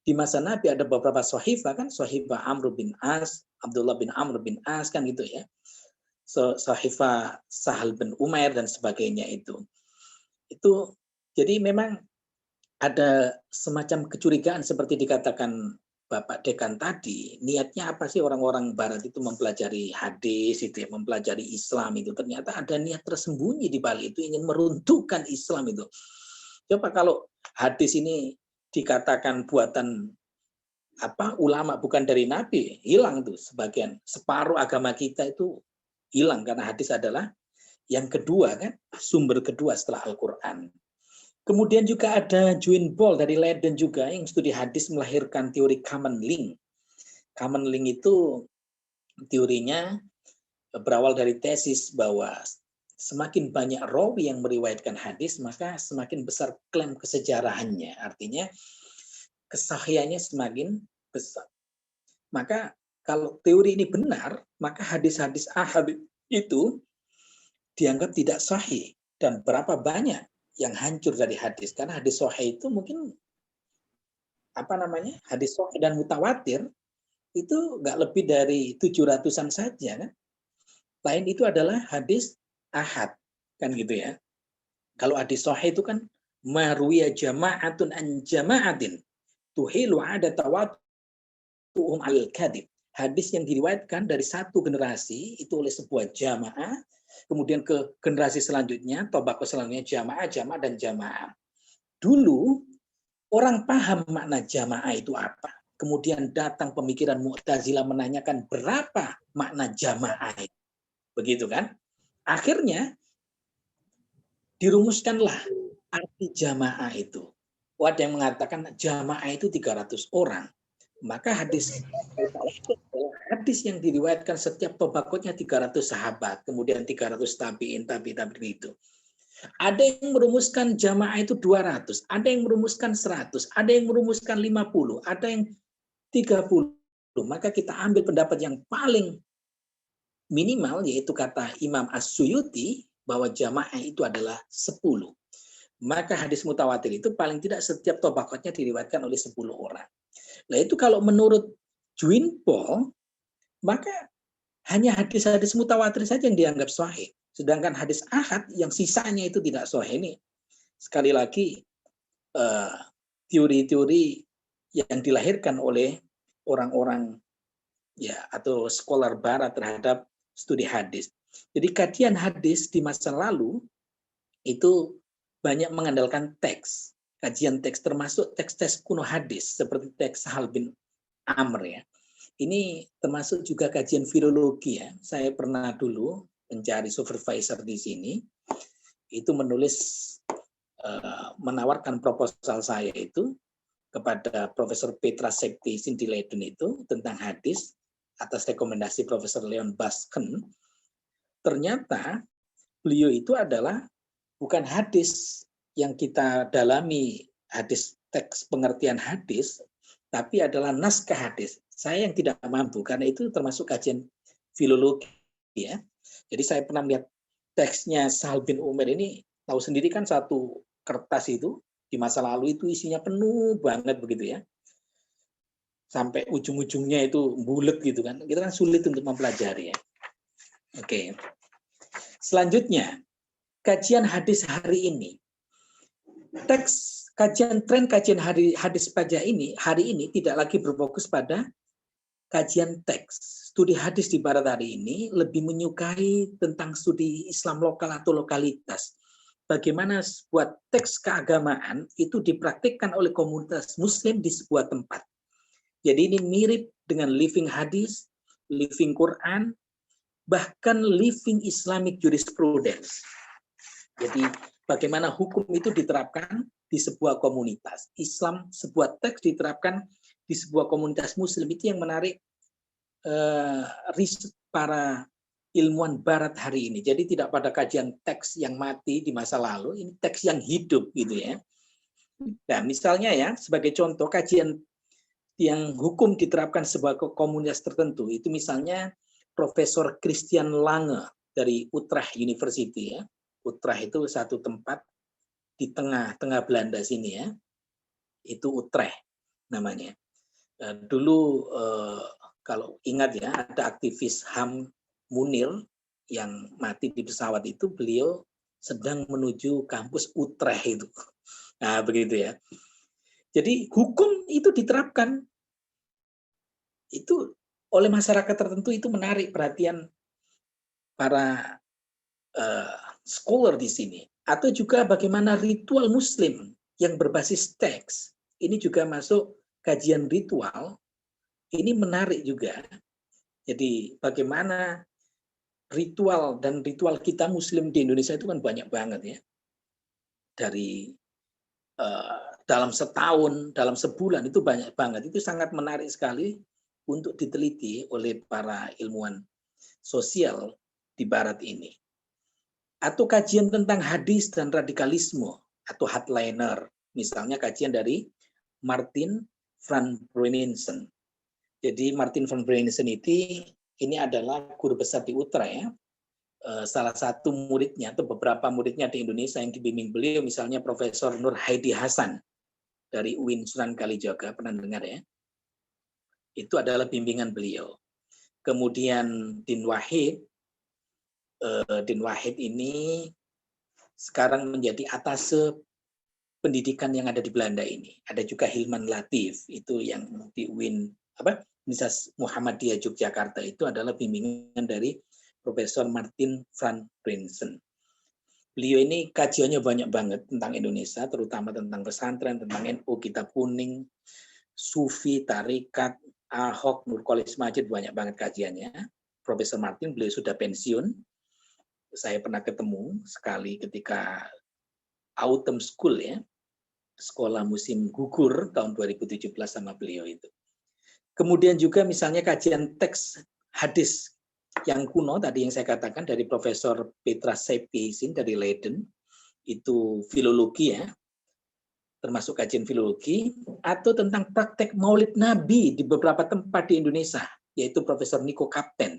di masa Nabi, ada beberapa sahifah kan, sahifah Amr bin As, Abdullah bin Amr bin As kan gitu ya. Sahifah Sahal bin Umair dan sebagainya itu jadi memang ada semacam kecurigaan seperti dikatakan Bapak Dekan tadi. Niatnya apa sih orang-orang Barat itu mempelajari hadis itu ya, mempelajari Islam itu, ternyata ada niat tersembunyi di balik itu, ingin meruntuhkan Islam itu. Coba kalau hadis ini dikatakan buatan ulama bukan dari Nabi, hilang tuh sebagian, separuh agama kita itu hilang, karena hadis adalah yang kedua kan, sumber kedua setelah Al-Quran. Kemudian juga ada Juin Ball dari Leiden juga yang studi hadis melahirkan teori common link. Common link itu teorinya berawal dari tesis bahwa semakin banyak rawi yang meriwayatkan hadis, maka semakin besar klaim kesejarahannya. Artinya kesahihannya semakin besar. Maka kalau teori ini benar, maka hadis-hadis ahad itu dianggap tidak sahih. Dan berapa banyak yang hancur dari hadis. Karena hadis sahih itu mungkin hadis sahih dan mutawatir itu nggak lebih dari 700-an saja kan. Lain itu atulah hadis ahad kan gitu ya. Kalau hadis sahih itu kan marwiya jama'atun an jama'atin tuhilu ada tawatuhum al-kadhib. Hadis yang diriwayatkan dari satu generasi itu oleh sebuah jamaah, kemudian ke generasi selanjutnya, tabaqah selanjutnya jamaah, dan jamaah. Dulu orang paham makna jamaah itu apa. Kemudian datang pemikiran Mu'tazilah menanyakan berapa makna jamaah itu. Begitu kan? Akhirnya dirumuskanlah arti jamaah itu. Ada yang mengatakan jamaah itu 300 orang. Maka hadis yang diriwayatkan setiap tabaqatnya 300 sahabat, kemudian 300 tabi'in itu. Ada yang merumuskan jamaah itu 200, ada yang merumuskan 100, ada yang merumuskan 50, ada yang 30. Maka kita ambil pendapat yang paling minimal, yaitu kata Imam As-Suyuti bahwa jamaah itu adalah 10. Maka hadis mutawatir itu paling tidak setiap tabaqatnya diriwayatkan oleh 10 orang. Nah itu kalau menurut Juin Ball, maka hanya hadis-hadis mutawatir saja yang dianggap sahih. Sedangkan hadis ahad yang sisanya itu tidak sahih. Ini sekali lagi teori-teori yang dilahirkan oleh orang-orang ya atau scholar barat terhadap studi hadis. Jadi kajian hadis di masa lalu itu banyak mengandalkan teks. Kajian teks termasuk teks-teks kuno hadis seperti teks Sahal bin Amr ya. Ini termasuk juga kajian filologi ya. Saya pernah dulu mencari supervisor di sini, itu menawarkan proposal saya itu kepada Profesor Petra Sekti di Leiden itu tentang hadis atas rekomendasi Profesor Leon Basken. Ternyata beliau itu adalah bukan hadis yang kita dalami, hadis teks pengertian hadis, tapi adalah naskah hadis. Saya yang tidak mampu, karena itu termasuk kajian filologi. Ya. Jadi saya pernah melihat teksnya Sahal bin Umair ini, tahu sendiri kan satu kertas itu, di masa lalu itu isinya penuh banget begitu ya. Sampai ujung-ujungnya itu bulet gitu kan. Kita kan sulit untuk mempelajari ya. Oke. Selanjutnya, kajian hadis hari ini. Tren kajian hadis pada hari ini tidak lagi berfokus pada kajian teks. Studi hadis di barat hari ini lebih menyukai tentang studi Islam lokal atau lokalitas. Bagaimana sebuah teks keagamaan itu dipraktikkan oleh komunitas muslim di sebuah tempat. Jadi ini mirip dengan living hadis, living Quran, bahkan living Islamic jurisprudence. Jadi bagaimana hukum itu diterapkan di sebuah komunitas. Islam, sebuah teks diterapkan di sebuah komunitas muslim, itu yang menarik riset para ilmuwan barat hari ini. Jadi tidak pada kajian teks yang mati di masa lalu, ini teks yang hidup gitu ya. Nah, misalnya ya, sebagai contoh kajian yang hukum diterapkan sebagai komunitas tertentu, itu misalnya Profesor Christian Lange dari Utrecht University ya. Utrecht itu satu tempat di tengah Belanda sini ya. Itu Utrecht namanya. Dulu kalau ingat ya, ada aktivis HAM Munir yang mati di pesawat itu, beliau sedang menuju kampus Utrecht itu. Nah, begitu ya. Jadi hukum itu diterapkan itu oleh masyarakat tertentu, itu menarik perhatian para scholar di sini. Atau juga bagaimana ritual Muslim yang berbasis teks, ini juga masuk kajian ritual, ini menarik juga. Jadi bagaimana ritual dan ritual kita Muslim di Indonesia itu kan banyak banget ya. Dari dalam setahun, dalam sebulan itu banyak banget. Itu sangat menarik sekali untuk diteliti oleh para ilmuwan sosial di Barat ini. Atau kajian tentang hadis dan radikalisme atau hardliner. Misalnya kajian dari Martin van Bruynesen. Jadi Martin van Bruynesen ini adalah guru besar di Utrecht ya. Salah satu muridnya atau beberapa muridnya di Indonesia yang dibimbing beliau, misalnya Profesor Nur Haidi Hasan dari UIN Sunan Kalijaga, pernah dengar ya? Itu adalah bimbingan beliau. Kemudian Din Wahid ini sekarang menjadi atase pendidikan yang ada di Belanda ini. Ada juga Hilman Latif, itu yang di UIN Universitas Muhammadiyah Yogyakarta, itu adalah bimbingan dari Profesor Martin van Bruynesen. Beliau ini kajiannya banyak banget tentang Indonesia, terutama tentang pesantren, tentang NU, Kitab Kuning, Sufi, Tarikat, Ahok, Nurkolis Majid, banyak banget kajiannya. Profesor Martin, beliau sudah pensiun. Saya pernah ketemu sekali ketika Autumn School ya, sekolah musim gugur tahun 2017 sama beliau itu. Kemudian juga misalnya kajian teks hadis yang kuno tadi yang saya katakan dari Profesor Petra Sepiesin dari Leiden, itu filologi ya, termasuk kajian filologi, atau tentang praktek maulid Nabi di beberapa tempat di Indonesia, yaitu Profesor Niko Kapten.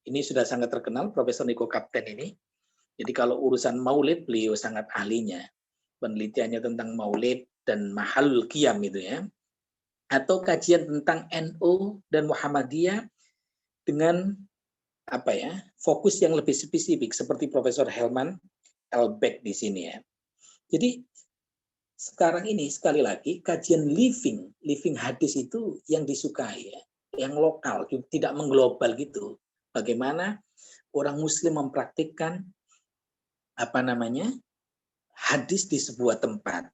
Ini sudah sangat terkenal Profesor Niko Kapten ini. Jadi kalau urusan maulid beliau sangat ahlinya. Penelitiannya tentang maulid dan mahalul qiyam itu ya. Atau kajian tentang NU dan Muhammadiyah dengan fokus yang lebih spesifik seperti Profesor Helman Elbeck di sini ya. Jadi sekarang ini sekali lagi kajian living hadis itu yang disukai ya, yang lokal, tidak mengglobal gitu. Bagaimana orang Muslim mempraktikkan hadis di sebuah tempat.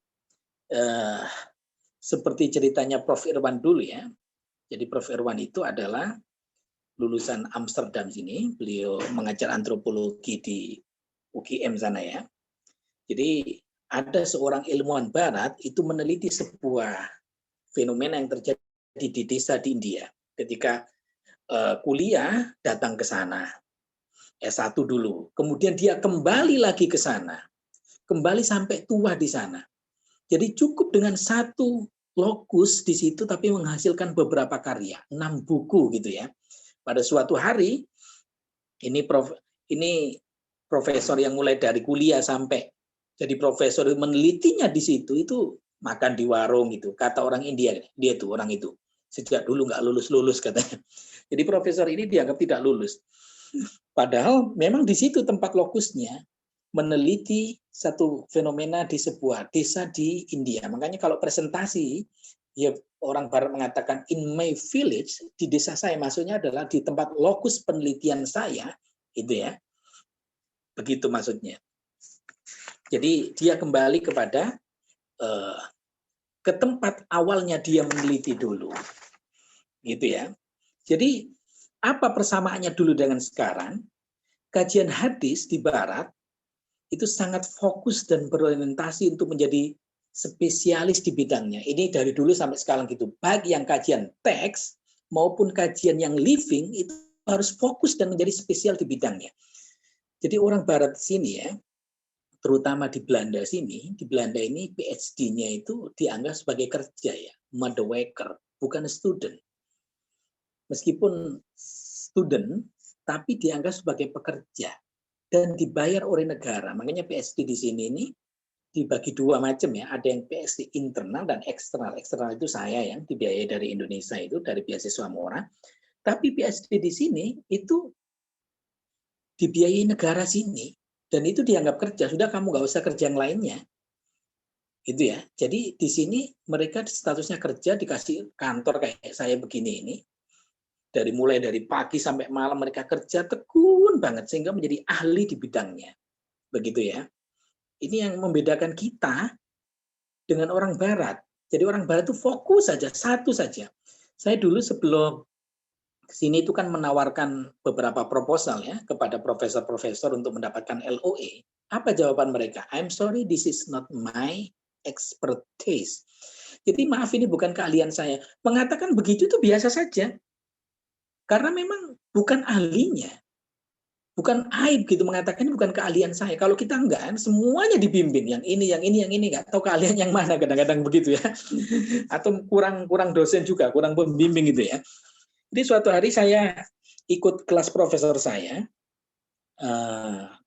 Seperti ceritanya Prof. Irwan dulu ya. Jadi Prof. Irwan itu adalah lulusan Amsterdam sini, beliau mengajar antropologi di UGM sana ya. Jadi ada seorang ilmuwan barat itu meneliti sebuah fenomena yang terjadi di desa di India. Ketika kuliah datang ke sana, S1 dulu, kemudian dia kembali lagi ke sana, kembali sampai tua di sana. Jadi cukup dengan satu lokus di situ tapi menghasilkan beberapa karya, 6 buku gitu ya. Pada suatu hari, ini profesor yang mulai dari kuliah sampai jadi profesor menelitinya di situ, itu makan di warung gitu. Kata orang India, dia tuh orang itu sejak dulu nggak lulus katanya. Jadi profesor ini dianggap tidak lulus. Padahal memang di situ tempat lokusnya meneliti satu fenomena di sebuah desa di India. Makanya kalau presentasi, ya orang Barat mengatakan in my village, di desa saya, maksudnya adalah di tempat lokus penelitian saya, itu ya. Begitu maksudnya. Jadi dia kembali kepada ke tempat awalnya dia meneliti dulu. Gitu ya. Jadi apa persamaannya dulu dengan sekarang? Kajian hadis di Barat itu sangat fokus dan berorientasi untuk menjadi spesialis di bidangnya. Ini dari dulu sampai sekarang gitu. Baik yang kajian teks maupun kajian yang living itu harus fokus dan menjadi spesial di bidangnya. Jadi orang Barat sini ya, terutama di Belanda sini, di Belanda ini PhD-nya itu dianggap sebagai kerja ya, medewerker, bukan student. Meskipun student, tapi dianggap sebagai pekerja dan dibayar oleh negara. Makanya PhD di sini ini dibagi dua macam ya, ada yang PhD internal dan eksternal. Eksternal itu saya yang dibiayai dari Indonesia itu, dari beasiswa murah. Tapi PhD di sini itu dibiayai negara sini. Dan itu dianggap kerja, sudah kamu nggak usah kerja yang lainnya. Gitu ya. Jadi di sini mereka statusnya kerja, dikasih kantor kayak saya begini ini. Mulai dari pagi sampai malam mereka kerja tekun banget, sehingga menjadi ahli di bidangnya. Begitu ya. Ini yang membedakan kita dengan orang Barat. Jadi orang Barat itu fokus saja, satu saja. Saya dulu sebelum sini itu kan menawarkan beberapa proposal ya kepada profesor-profesor untuk mendapatkan LOE. Apa jawaban mereka? I'm sorry, this is not my expertise. Jadi maaf, ini bukan keahlian saya. Mengatakan begitu itu biasa saja. Karena memang bukan ahlinya. Bukan aib gitu mengatakan ini bukan keahlian saya. Kalau kita enggak, semuanya dibimbing. Yang ini, enggak tahu keahlian yang mana, kadang-kadang begitu ya. Atau kurang dosen juga, kurang pembimbing gitu ya. Jadi suatu hari saya ikut kelas profesor saya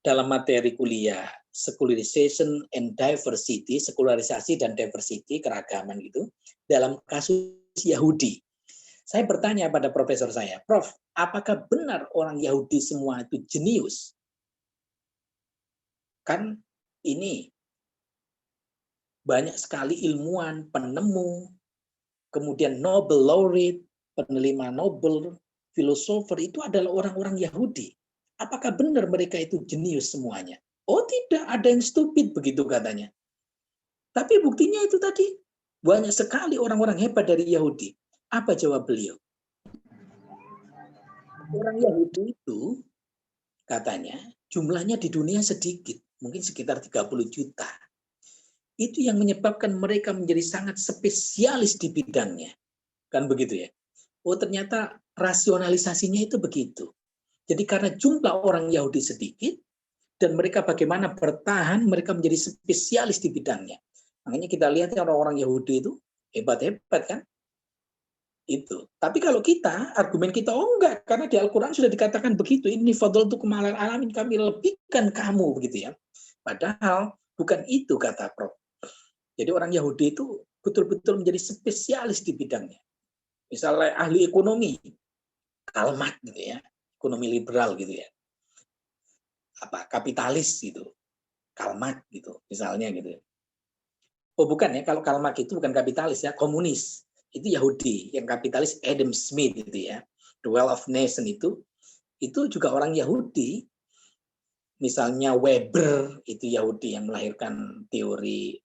dalam materi kuliah Secularization and Diversity, sekularisasi dan diversity, keragaman gitu, dalam kasus Yahudi. Saya bertanya pada profesor saya, Prof, apakah benar orang Yahudi semua itu jenius? Kan ini banyak sekali ilmuwan, penemu, kemudian Nobel laureate, penerima Nobel, filosofer itu adalah orang-orang Yahudi. Apakah benar mereka itu jenius semuanya? Oh tidak, ada yang stupid begitu katanya. Tapi buktinya itu tadi, banyak sekali orang-orang hebat dari Yahudi. Apa jawab beliau? Orang Yahudi itu katanya jumlahnya di dunia sedikit, mungkin sekitar 30 juta. Itu yang menyebabkan mereka menjadi sangat spesialis di bidangnya. Kan begitu ya? Oh ternyata rasionalisasinya itu begitu. Jadi karena jumlah orang Yahudi sedikit, dan mereka bagaimana bertahan, mereka menjadi spesialis di bidangnya. Makanya kita lihat orang-orang Yahudi itu hebat-hebat kan? Itu. Tapi kalau kita, argumen kita, oh enggak, karena di Al-Quran sudah dikatakan begitu, ini fadl tu kemalal alamin, kami lebihkan kamu, begitu ya. Padahal bukan itu kata Prof. Jadi orang Yahudi itu betul-betul menjadi spesialis di bidangnya. Misalnya ahli ekonomi, Karl Marx gitu ya, ekonomi liberal gitu ya. Apa kapitalis gitu. Karl Marx gitu, misalnya gitu. Oh bukan ya, kalau Karl Marx itu bukan kapitalis ya, komunis. Itu Yahudi, yang kapitalis Adam Smith gitu ya. The Wealth of Nation itu juga orang Yahudi. Misalnya Weber itu Yahudi yang melahirkan teori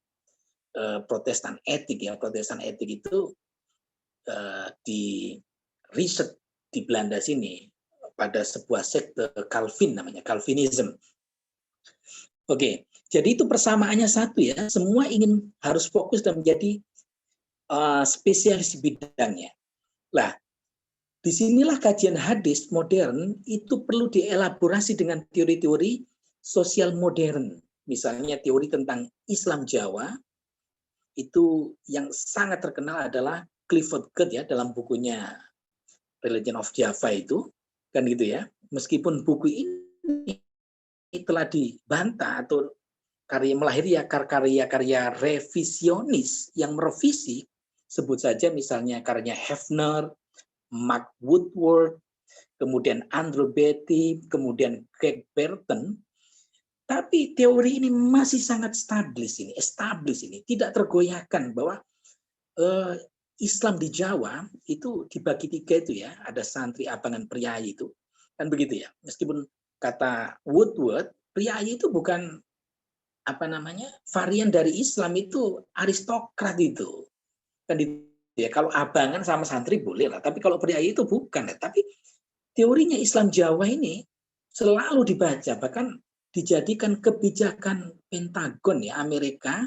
Protestan etik ya. Protestan etik itu di riset di Belanda sini pada sebuah sekte Calvin namanya, Calvinism. Oke, jadi itu persamaannya satu ya, semua ingin harus fokus dan menjadi spesialis di bidangnya. Lah, disinilah kajian hadis modern itu perlu dielaborasi dengan teori-teori sosial modern. Misalnya teori tentang Islam Jawa, itu yang sangat terkenal adalah Clifford Geertz ya dalam bukunya Religion of Java itu, kan gitu ya. Meskipun buku ini telah dibantah atau karya-karya revisionis yang merevisi, sebut saja misalnya karya Hefner, Mark Woodward, kemudian Andrew Beatty, kemudian Greg Burton. Tapi teori ini masih sangat established ini, tidak tergoyahkan bahwa Islam di Jawa itu dibagi tiga itu ya, ada santri, abangan, priayi itu, kan begitu ya. Meskipun kata Woodward, priayi itu bukan varian dari Islam, itu aristokrat itu, kan ya. Kalau abangan sama santri boleh lah, tapi kalau priayi itu bukan. Tapi teorinya Islam Jawa ini selalu dibaca, bahkan dijadikan kebijakan Pentagon ya Amerika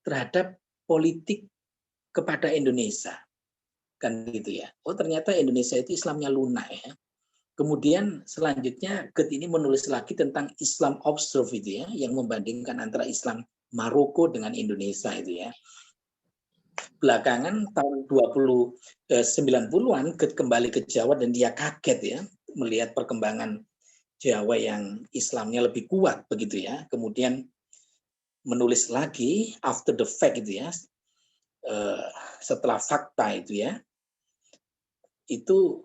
terhadap politik kepada Indonesia, kan gitu ya. Oh ternyata Indonesia itu Islamnya lunak ya. Kemudian selanjutnya Goethe ini menulis lagi tentang Islam Observe itu ya, yang membandingkan antara Islam Maroko dengan Indonesia itu ya. Belakangan tahun 90-an Goethe kembali ke Jawa dan dia kaget ya melihat perkembangan Jawa yang Islamnya lebih kuat begitu ya. Kemudian menulis lagi after the fact itu ya, setelah fakta itu ya, itu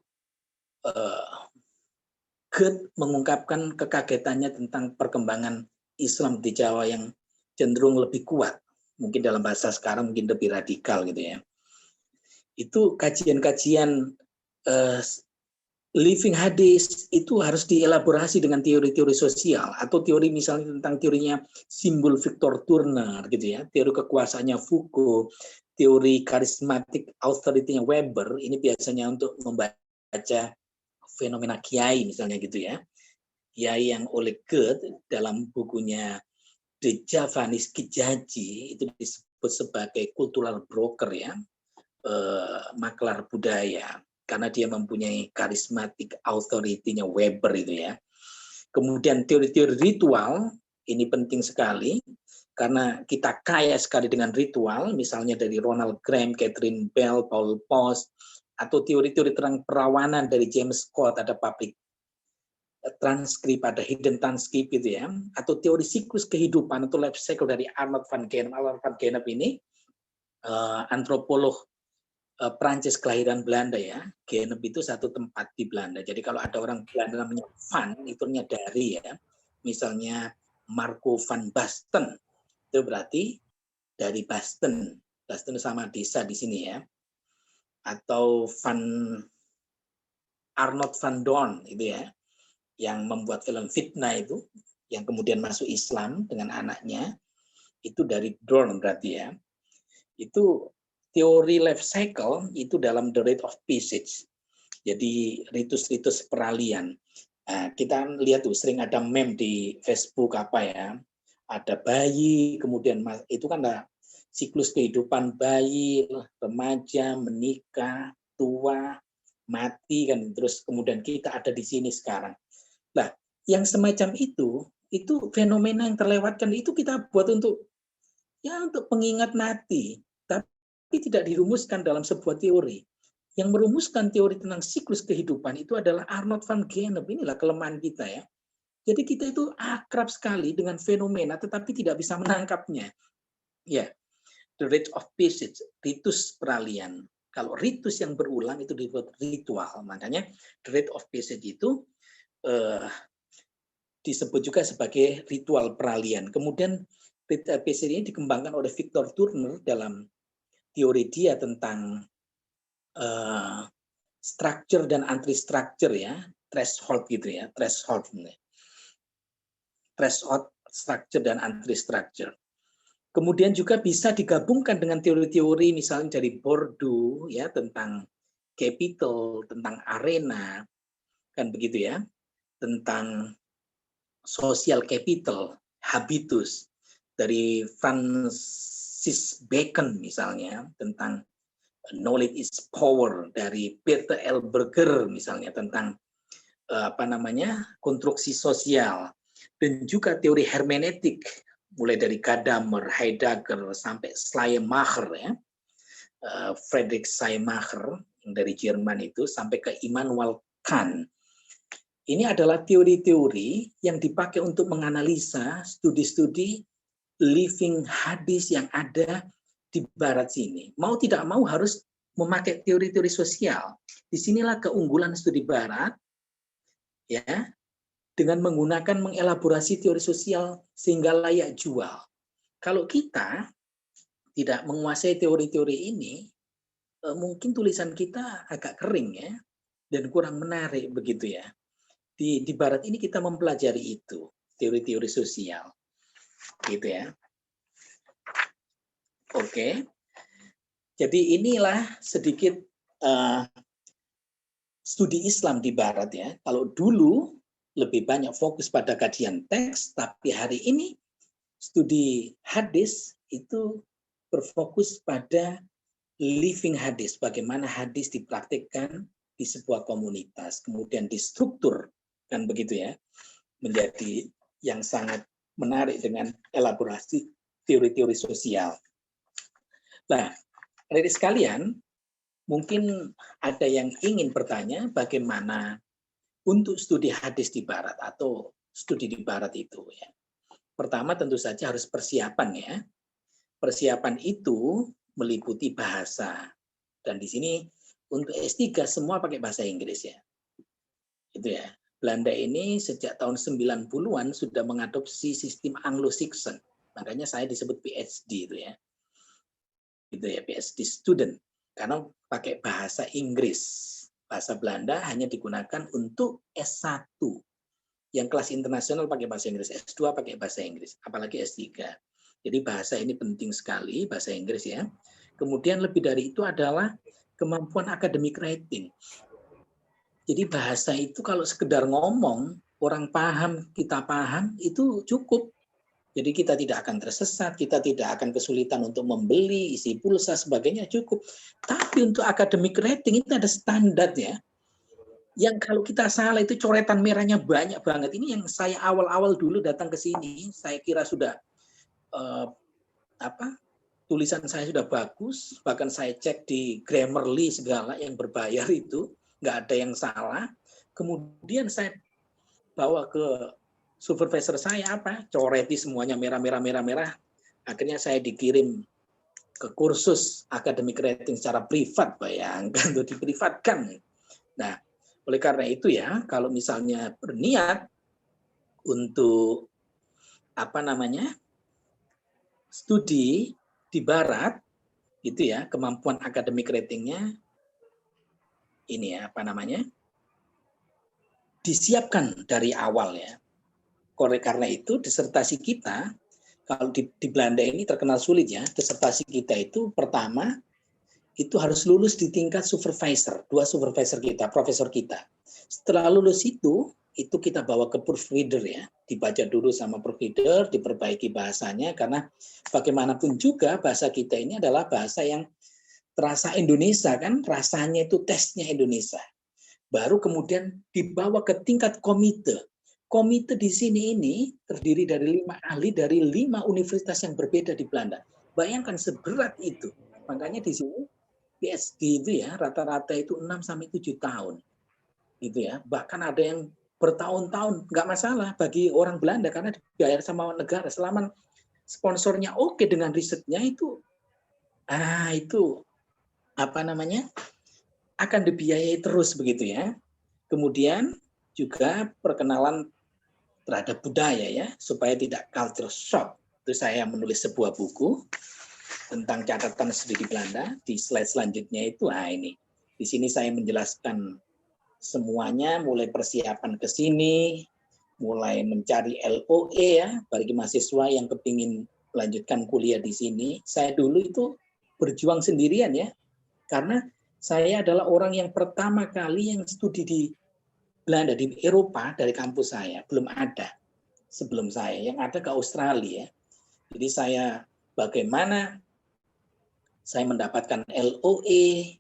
Goethe mengungkapkan kekagetannya tentang perkembangan Islam di Jawa yang cenderung lebih kuat. Mungkin dalam bahasa sekarang mungkin lebih radikal gitu ya. Itu kajian-kajian living hadis itu harus dielaborasi dengan teori-teori sosial atau teori misalnya tentang teorinya simbol Victor Turner gitu ya, teori kekuasaannya Foucault, teori karismatik authority-nya Weber, ini biasanya untuk membaca fenomena kiai misalnya gitu ya. Kiai yang oleh Goethe dalam bukunya The Javanese Kijaji itu disebut sebagai cultural broker ya, maklar budaya. Karena dia mempunyai karismatik authority-nya Weber itu ya. Kemudian teori-teori ritual, ini penting sekali, karena kita kaya sekali dengan ritual, misalnya dari Ronald Graham, Catherine Bell, Paul Post, atau teori-teori tentang perawanan dari James Scott, ada public transkrip, ada hidden transkrip gitu ya, atau teori siklus kehidupan atau life cycle dari Arnold van Gennep. Arnold van Gennep ini antropolog Prancis kelahiran Belanda ya. Gennep itu satu tempat di Belanda. Jadi kalau ada orang Belanda namanya Van, itu dari ya. Misalnya Marco van Basten, itu berarti dari Basten. Basten sama desa di sini ya. Atau Arnold van Doorn itu ya, yang membuat film Fitnah itu, yang kemudian masuk Islam dengan anaknya, itu dari Doorn berarti ya. Itu teori life cycle itu dalam The Rite of Passage. Jadi ritus-ritus peralihan. Nah, kita lihat tuh sering ada meme di Facebook apa ya, ada bayi, kemudian itu kan ada siklus kehidupan bayi, remaja, menikah, tua, mati kan, terus kemudian kita ada di sini sekarang. Nah, yang semacam itu fenomena yang terlewatkan itu kita buat untuk pengingat mati. Tapi tidak dirumuskan dalam sebuah teori. Yang merumuskan teori tentang siklus kehidupan itu adalah Arnold van Gennep. Inilah kelemahan kita ya. Jadi kita itu akrab sekali dengan fenomena tetapi tidak bisa menangkapnya. Ya, the rite of passage, ritus peralihan. Kalau ritus yang berulang itu disebut ritual. Makanya the rite of passage itu disebut juga sebagai ritual peralihan. Kemudian rite of passage ini dikembangkan oleh Victor Turner dalam teori dia tentang structure dan anti-structure ya, threshold gitu ya, threshold, structure dan anti-structure. Kemudian juga bisa digabungkan dengan teori-teori misalnya dari Bourdieu ya tentang capital, tentang arena, kan begitu ya, tentang social capital, habitus dari Francis Bacon misalnya tentang knowledge is power dari Peter L. Berger misalnya tentang konstruksi sosial, dan juga teori hermeneutik mulai dari Gadamer, Heidegger sampai Schleiermacher ya, Friedrich Schleiermacher yang dari Jerman itu sampai ke Immanuel Kant. Ini adalah teori-teori yang dipakai untuk menganalisa studi-studi living hadis yang ada di barat sini. Mau tidak mau harus memakai teori-teori sosial. Disinilah keunggulan studi barat ya, dengan menggunakan mengelaborasi teori sosial sehingga layak jual. Kalau kita tidak menguasai teori-teori ini, mungkin tulisan kita agak kering ya dan kurang menarik begitu ya. Di barat ini kita mempelajari itu, teori-teori sosial. Gitu ya. Oke. Jadi inilah sedikit studi Islam di barat ya. Kalau dulu lebih banyak fokus pada kajian teks, tapi hari ini studi hadis itu berfokus pada living hadis, bagaimana hadis dipraktikkan di sebuah komunitas, kemudian distruktur, kan begitu ya, menjadi yang sangat menarik dengan elaborasi teori-teori sosial. Nah, adik sekalian, mungkin ada yang ingin bertanya bagaimana untuk studi hadis di Barat atau studi di Barat itu ya. Pertama tentu saja harus persiapan ya. Persiapan itu meliputi bahasa. Dan di sini untuk S3 semua pakai bahasa Inggris ya. Itu ya. Belanda ini sejak tahun 90-an sudah mengadopsi sistem Anglo-Saxon. Makanya saya disebut PhD itu ya. Itu ya, PhD student. Karena pakai bahasa Inggris. Bahasa Belanda hanya digunakan untuk S1. Yang kelas internasional pakai bahasa Inggris, S2 pakai bahasa Inggris, apalagi S3. Jadi bahasa ini penting sekali, bahasa Inggris ya. Kemudian lebih dari itu adalah kemampuan academic writing. Jadi bahasa itu kalau sekedar ngomong, orang paham, kita paham, itu cukup. Jadi kita tidak akan tersesat, kita tidak akan kesulitan untuk membeli, isi pulsa, sebagainya cukup. Tapi untuk academic writing itu ada standarnya. Yang kalau kita salah itu coretan merahnya banyak banget. Ini yang saya awal-awal dulu datang ke sini, saya kira sudah tulisan saya sudah bagus, bahkan saya cek di Grammarly segala yang berbayar itu, nggak ada yang salah. Kemudian saya bawa ke supervisor saya coreti semuanya merah. Akhirnya saya dikirim ke kursus academic writing secara privat, bayangkan tuh diprivatkan. Nah, oleh karena itu ya, kalau misalnya berniat untuk studi di Barat, gitu ya, kemampuan academic ratingnya ini ya, disiapkan dari awal ya. Oleh karena itu disertasi kita kalau di Belanda ini terkenal sulit ya. Disertasi kita itu pertama itu harus lulus di tingkat supervisor, 2 supervisor kita, profesor kita. Setelah lulus itu kita bawa ke proofreader ya, dibaca dulu sama proofreader, diperbaiki bahasanya karena bagaimanapun juga bahasa kita ini adalah bahasa yang terasa Indonesia kan, rasanya itu tesnya Indonesia. Baru kemudian dibawa ke tingkat komite. Komite di sini ini terdiri dari 5 ahli dari 5 universitas yang berbeda di Belanda. Bayangkan seberat itu. Makanya di sini PhD itu ya rata-rata itu 6-7 tahun. Gitu ya. Bahkan ada yang bertahun-tahun, nggak masalah bagi orang Belanda karena dibayar sama negara selama sponsornya oke dengan risetnya itu akan dibiayai terus begitu ya. Kemudian juga perkenalan terhadap budaya ya supaya tidak culture shock. Itu saya menulis sebuah buku tentang catatan studi di Belanda. Di slide selanjutnya itu ini. Di sini saya menjelaskan semuanya mulai persiapan ke sini, mulai mencari LOE ya bagi mahasiswa yang kepingin melanjutkan kuliah di sini. Saya dulu itu berjuang sendirian ya. Karena saya adalah orang yang pertama kali yang studi di Belanda, di Eropa dari kampus saya. Belum ada sebelum saya. Yang ada ke Australia. Jadi saya bagaimana saya mendapatkan LOE,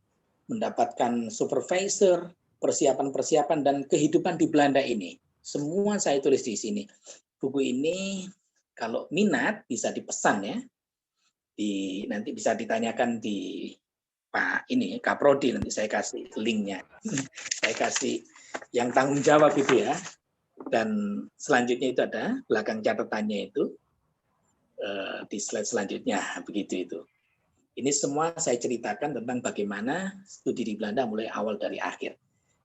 mendapatkan supervisor, persiapan-persiapan dan kehidupan di Belanda ini. Semua saya tulis di sini. Buku ini kalau minat bisa dipesan ya. Nanti bisa ditanyakan di Kaprodi, nanti saya kasih linknya. Saya kasih yang tanggung jawab itu ya. Dan selanjutnya itu ada belakang catatannya itu di slide selanjutnya begitu itu. Ini semua saya ceritakan tentang bagaimana studi di Belanda mulai awal dari akhir.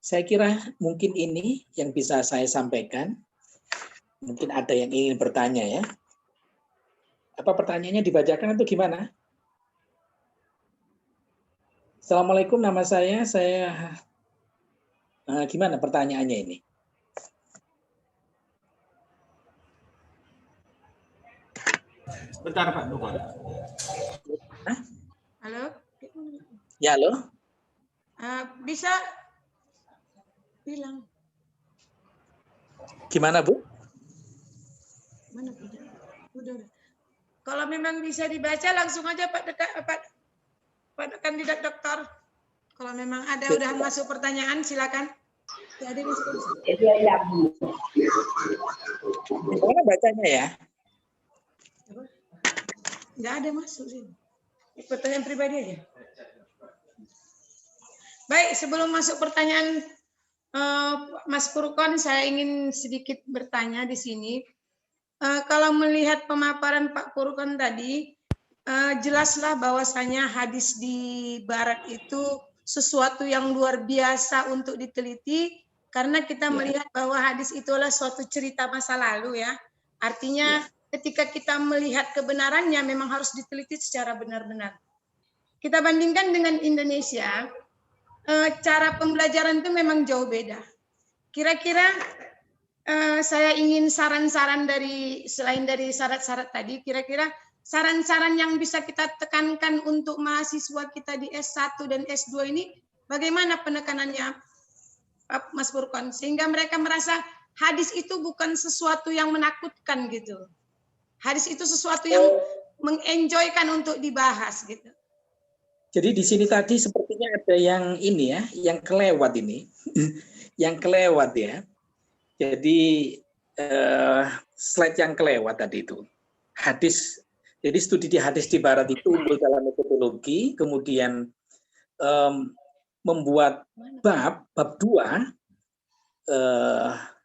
Saya kira mungkin ini yang bisa saya sampaikan. Mungkin ada yang ingin bertanya ya. Apa pertanyaannya dibacakan atau gimana? Assalamualaikum, nama saya gimana pertanyaannya ini? Bentar Pak Dukun. Halo? Ya, halo? Bisa bilang. Gimana, Bu? Mana udah. Kalau memang bisa dibaca langsung aja Pak kandidat doktor. Kalau memang ada udah masuk pertanyaan, silakan. Jadi Gimana bacanya ya? nggak ada masuk sih. Pertanyaan pribadi aja. Baik, sebelum masuk pertanyaan Mas Furqon, saya ingin sedikit bertanya di sini. Kalau melihat pemaparan Pak Furqon tadi, jelaslah bahwasanya hadis di Barat itu sesuatu yang luar biasa untuk diteliti, karena kita melihat bahwa hadis itu adalah suatu cerita masa lalu ya. Artinya ketika kita melihat kebenarannya memang harus diteliti secara benar-benar. Kita bandingkan dengan Indonesia, cara pembelajaran itu memang jauh beda. Kira-kira saya ingin saran-saran dari selain dari syarat-syarat tadi, kira-kira saran-saran yang bisa kita tekankan untuk mahasiswa kita di S1 dan S2 ini, bagaimana penekanannya Mas Furqon? Sehingga mereka merasa hadis itu bukan sesuatu yang menakutkan gitu. Hadis itu sesuatu yang mengenjoykan untuk dibahas gitu. Jadi di sini tadi sepertinya ada yang ini ya, yang kelewat ini. Yang kelewat ya. Jadi slide yang kelewat tadi itu. Hadis. Jadi studi di hadis di Barat itu unggul dalam metodologi, kemudian membuat bab 2,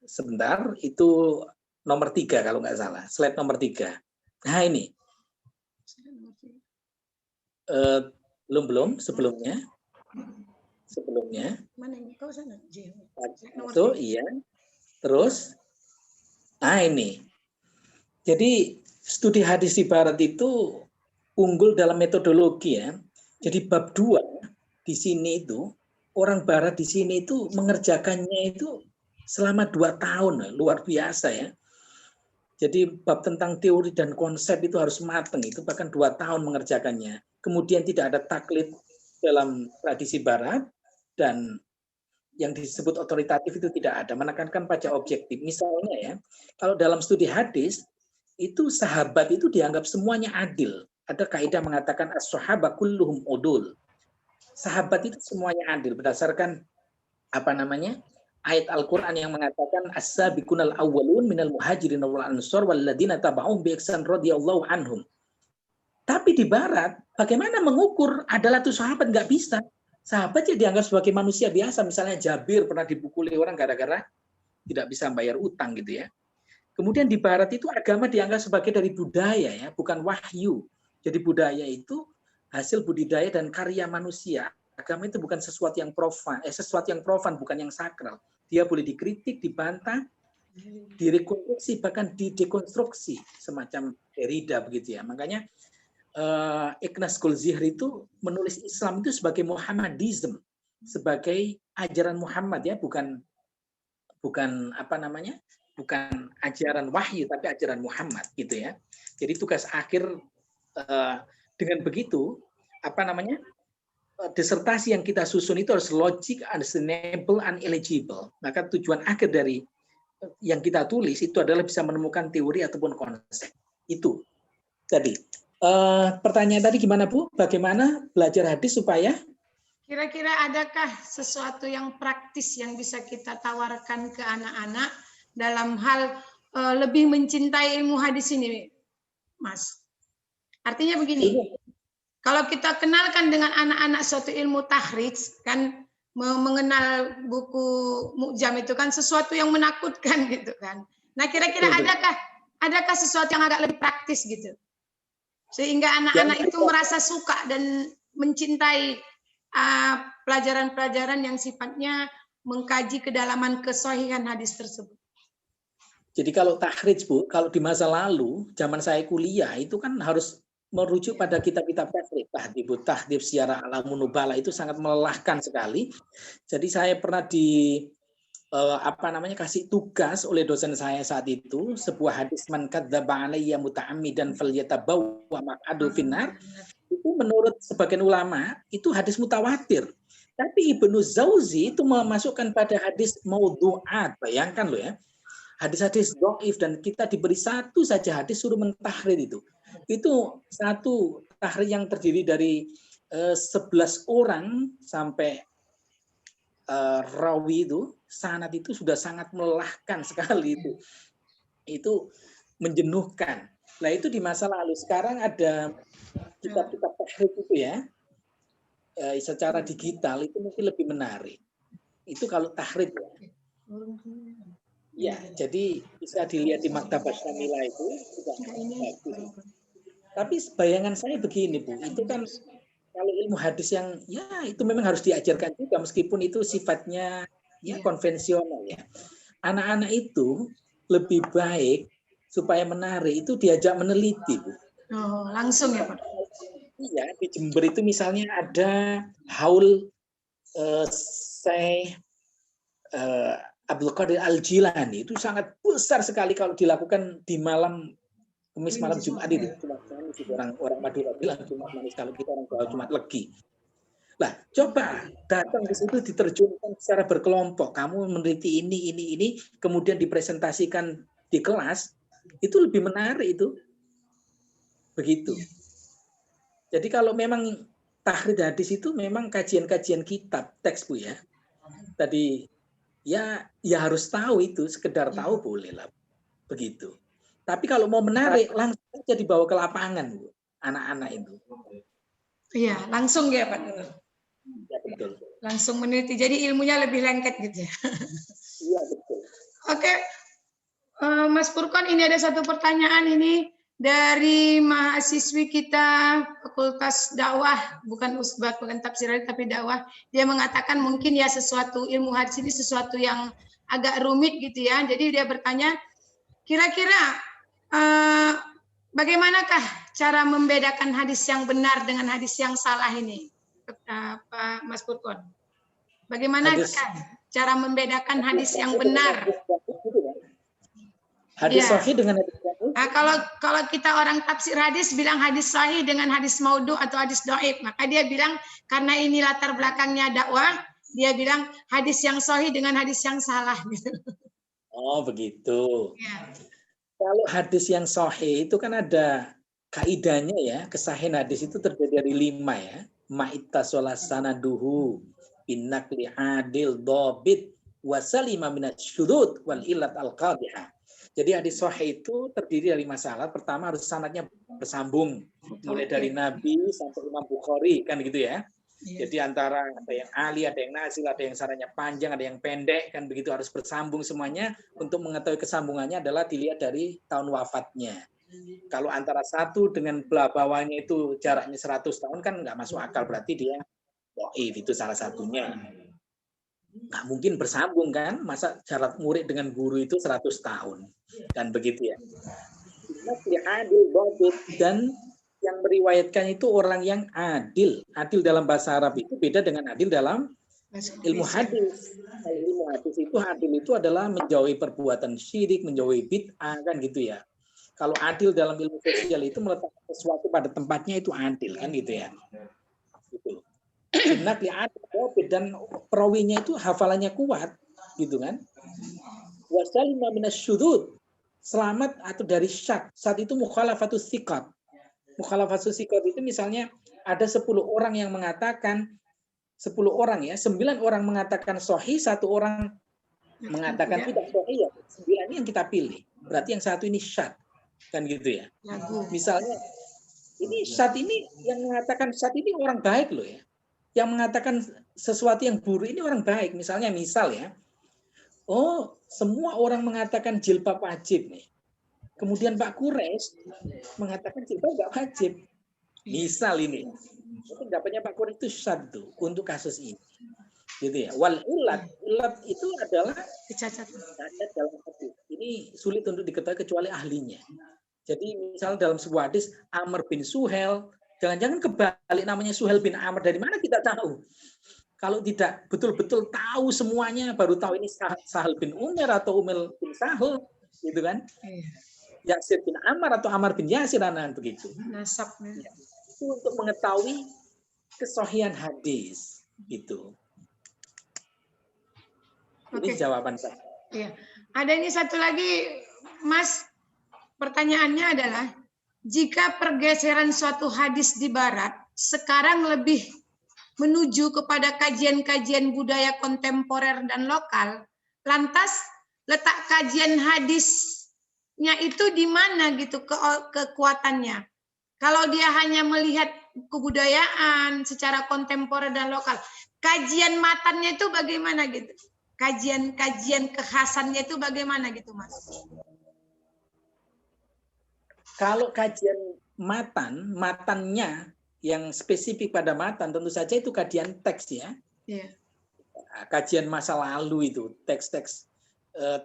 sebentar, itu nomor 3 kalau nggak salah, slide nomor 3. Nah ini, belum sebelumnya. Mana ini? Kau sana. Itu iya. Terus, nah ini. Jadi studi hadis di Barat itu unggul dalam metodologi ya. Jadi bab 2 di sini itu orang Barat di sini itu mengerjakannya itu selama 2 tahun, luar biasa ya. Jadi bab tentang teori dan konsep itu harus matang, itu bahkan 2 tahun mengerjakannya. Kemudian tidak ada taklid dalam tradisi Barat dan yang disebut otoritatif itu tidak ada, menekankan pada objektif. Misalnya ya, kalau dalam studi hadis itu sahabat itu dianggap semuanya adil. Ada kaidah mengatakan as-sahaba kulluhum udul. Sahabat itu semuanya adil berdasarkan ayat Al-Qur'an yang mengatakan as-sabiqunal awwalun minal muhajirin wal ansor walladzina tabauhum bi ihsan radhiyallahu anhum. Tapi di Barat bagaimana mengukur adalah tuh sahabat? Nggak bisa. Sahabat ya dianggap sebagai manusia biasa. Misalnya Jabir pernah dipukuli orang gara-gara tidak bisa bayar utang gitu ya. Kemudian di Barat itu agama dianggap sebagai dari budaya ya, bukan wahyu. Jadi budaya itu hasil budidaya dan karya manusia. Agama itu bukan sesuatu yang profan, bukan yang sakral. Dia boleh dikritik, dibantah, direkonstruksi, bahkan didekonstruksi, semacam Derrida begitu ya. Makanya Ignaz Goldziher itu menulis Islam itu sebagai Muhammadism, sebagai ajaran Muhammad ya, bukan bukan ajaran wahyu tapi ajaran Muhammad gitu ya. Jadi tugas akhir dengan begitu disertasi yang kita susun itu harus logic, understandable, and eligible. Maka tujuan akhir dari yang kita tulis itu adalah bisa menemukan teori ataupun konsep. Itu tadi. Pertanyaan tadi gimana Bu? Bagaimana belajar hadis supaya? Kira-kira adakah sesuatu yang praktis yang bisa kita tawarkan ke anak-anak dalam hal lebih mencintai ilmu hadis ini, Mas? Artinya begini, kalau kita kenalkan dengan anak-anak suatu ilmu tahrij, kan mengenal buku Mu'jam itu kan sesuatu yang menakutkan gitu kan. Nah kira-kira adakah sesuatu yang agak lebih praktis gitu? Sehingga anak-anak itu merasa suka dan mencintai pelajaran-pelajaran yang sifatnya mengkaji kedalaman kesahihan hadis tersebut. Jadi kalau tahrij Bu, kalau di masa lalu, zaman saya kuliah itu kan harus merujuk pada kitab-kitab tahdhib Syiar A'lamun Nubala, itu sangat melelahkan sekali. Jadi saya pernah kasih tugas oleh dosen saya saat itu, sebuah hadis man kadzdzaba alayya muta'ammidan falyatabawwa maq'adahu finnar. Itu menurut sebagian ulama itu hadis mutawatir. Tapi Ibnu Jauzi itu memasukkan pada hadis maudhu'at. Bayangkan loh ya. Hadis-hadis dhaif dan kita diberi satu saja hadis suruh mentahrir itu. Itu satu tahrir yang terdiri dari 11 orang sampai rawi itu, sanad itu sudah sangat melelahkan sekali itu. Itu menjenuhkan. Nah itu di masa lalu. Sekarang ada kitab-kitab tahrij itu ya, secara digital itu mungkin lebih menarik. Itu kalau tahrij ya. Ya, jadi bisa dilihat di Maktabah Syamila itu juga bagus. Tapi bayangan saya begini Bu, itu kan kalau ilmu hadis yang ya itu memang harus diajarkan juga meskipun itu sifatnya ya konvensional ya. Anak-anak itu lebih baik supaya menarik itu diajak meneliti Bu. Oh, langsung ya Pak. Iya, di Jember itu misalnya ada haul Syekh Abdul Qadir Al-Jilani itu sangat besar sekali kalau dilakukan di malam Kamis malam Jumat itu. Orang Madura bilang Jumat manis, kalau kita orang Jawa Jumat Legi. Lah, coba datang ke situ diterjunkan secara berkelompok. Kamu meneliti ini, kemudian dipresentasikan di kelas, itu lebih menarik itu. Begitu. Jadi kalau memang tahrij hadis itu memang kajian-kajian kitab, teks Bu ya. Tadi ya harus tahu itu, sekedar tahu boleh lah. Begitu. Tapi kalau mau menarik, langsung saja dibawa ke lapangan, Bu, anak-anak itu. Iya, langsung ya Pak. Ya, betul. Langsung meneliti. Jadi ilmunya lebih lengket gitu ya. Iya, betul. Oke, Mas Furqan, ini ada satu pertanyaan ini dari mahasiswi kita Fakultas Dakwah, bukan Usbat, bukan tafsir tapi dakwah. Dia mengatakan mungkin ya sesuatu ilmu hadis ini sesuatu yang agak rumit gitu ya. Jadi dia bertanya, kira-kira bagaimanakah cara membedakan hadis yang benar dengan hadis yang salah ini, Pak Mas Furqan? Bagaimana cara membedakan hadis yang benar? Hadis ya. sahih dengan hadis sahih. Nah, kalau kita orang tafsir hadis bilang hadis sahih dengan hadis maudhu atau hadis dhaif, maka dia bilang karena ini latar belakangnya dakwah, dia bilang hadis yang sahih dengan hadis yang salah. Oh begitu. Ya. Kalau hadis yang sahih itu kan ada kaidahnya ya, kesahihan hadis itu terdiri dari 5 ya. Ma'ittasola sanaduhu binakli adil dobit wasalima minasyudud wal ilat al-qadihah. Jadi hadis sahih itu terdiri dari masalah. Pertama harus sanadnya bersambung. Mulai dari Nabi sampai Imam Bukhari kan gitu ya. Jadi antara ada yang ali, ada yang nazil, ada yang sanadnya panjang, ada yang pendek, kan begitu harus bersambung semuanya. Untuk mengetahui kesambungannya adalah dilihat dari tahun wafatnya. Kalau antara satu dengan bawahnya itu jaraknya 100 tahun kan nggak masuk akal, berarti dia dhaif, itu salah satunya. Nggak mungkin bersambung kan, masa jarak murid dengan guru itu 100 tahun, kan begitu ya. Dan yang meriwayatkan itu orang yang adil. Adil dalam bahasa Arab itu beda dengan adil dalam ilmu hadis. Ilmu hadis itu adil itu adalah menjauhi perbuatan syirik, menjauhi bid'ah kan gitu ya. Kalau adil dalam ilmu sosial itu meletakkan sesuatu pada tempatnya itu adil kan gitu ya. Gitu. Dan perawinya itu hafalannya kuat gitu kan. Wasalima minasyudud. Selamat atau dari syad. Syad itu mukhalafatus thiqat. Mukhalafatus thiqat itu misalnya ada 10 orang yang mengatakan 10 orang ya, 9 orang mengatakan sahih, 1 orang mengatakan tidak sahih ya. 9 yang kita pilih. Berarti yang satu ini syad. Kan gitu ya. Misalnya ini syad ini yang mengatakan syad ini orang baik loh ya. Yang mengatakan sesuatu yang buruk ini orang baik. Misal ya. Oh, semua orang mengatakan jilbab wajib nih. Kemudian Pak Quraisy mengatakan jilbab enggak wajib. Misal ini. Pendapatnya Pak Quraisy itu syaddu untuk kasus ini. Gitu ya. Wal ilat itu adalah cacat dalam hadis. Ini sulit untuk diketahui kecuali ahlinya. Jadi misal dalam sebuah hadis Amr bin Suhel, jangan-jangan kebalik namanya Suhel bin Amr, dari mana kita tahu? Kalau tidak betul-betul tahu semuanya, baru tahu ini Sahal bin Umar atau Umar bin Sahal, gitu kan? Yasir bin Ammar atau Ammar bin Yasir, dan begitu. Nasabnya. Itu untuk mengetahui kesahihan hadis, gitu. Ini jawaban saya. Iya. Ada ini satu lagi, Mas. Pertanyaannya adalah, jika pergeseran suatu hadis di barat sekarang lebih menuju kepada kajian-kajian budaya kontemporer dan lokal, lantas letak kajian hadisnya itu di mana gitu kekuatannya? Kalau dia hanya melihat kebudayaan secara kontemporer dan lokal, kajian matannya itu bagaimana gitu? Kajian kekhasannya itu bagaimana gitu, Mas? Kalau kajian matannya yang spesifik pada matan, tentu saja itu kajian teks ya. Iya. Kajian masa lalu itu, teks-teks,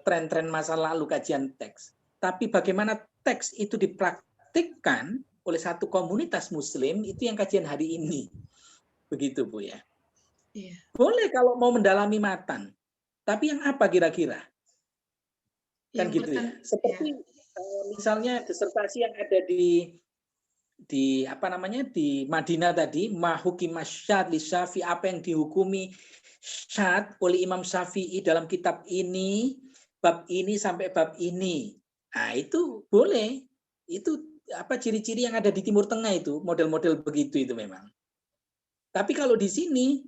tren-tren masa lalu, kajian teks. Tapi bagaimana teks itu dipraktikkan oleh satu komunitas muslim, itu yang kajian hari ini. Begitu Bu ya. Iya. Boleh kalau mau mendalami matan. Tapi yang apa kira-kira? Kan gitu ya. Seperti misalnya disertasi yang ada di Madinah tadi, mahukim syad li Syafi'i, apa yang dihukumi syad oleh Imam Syafi'i dalam kitab ini, bab ini sampai bab ini. Nah, itu boleh. Itu apa ciri-ciri yang ada di Timur Tengah itu, model-model begitu itu memang. Tapi kalau di sini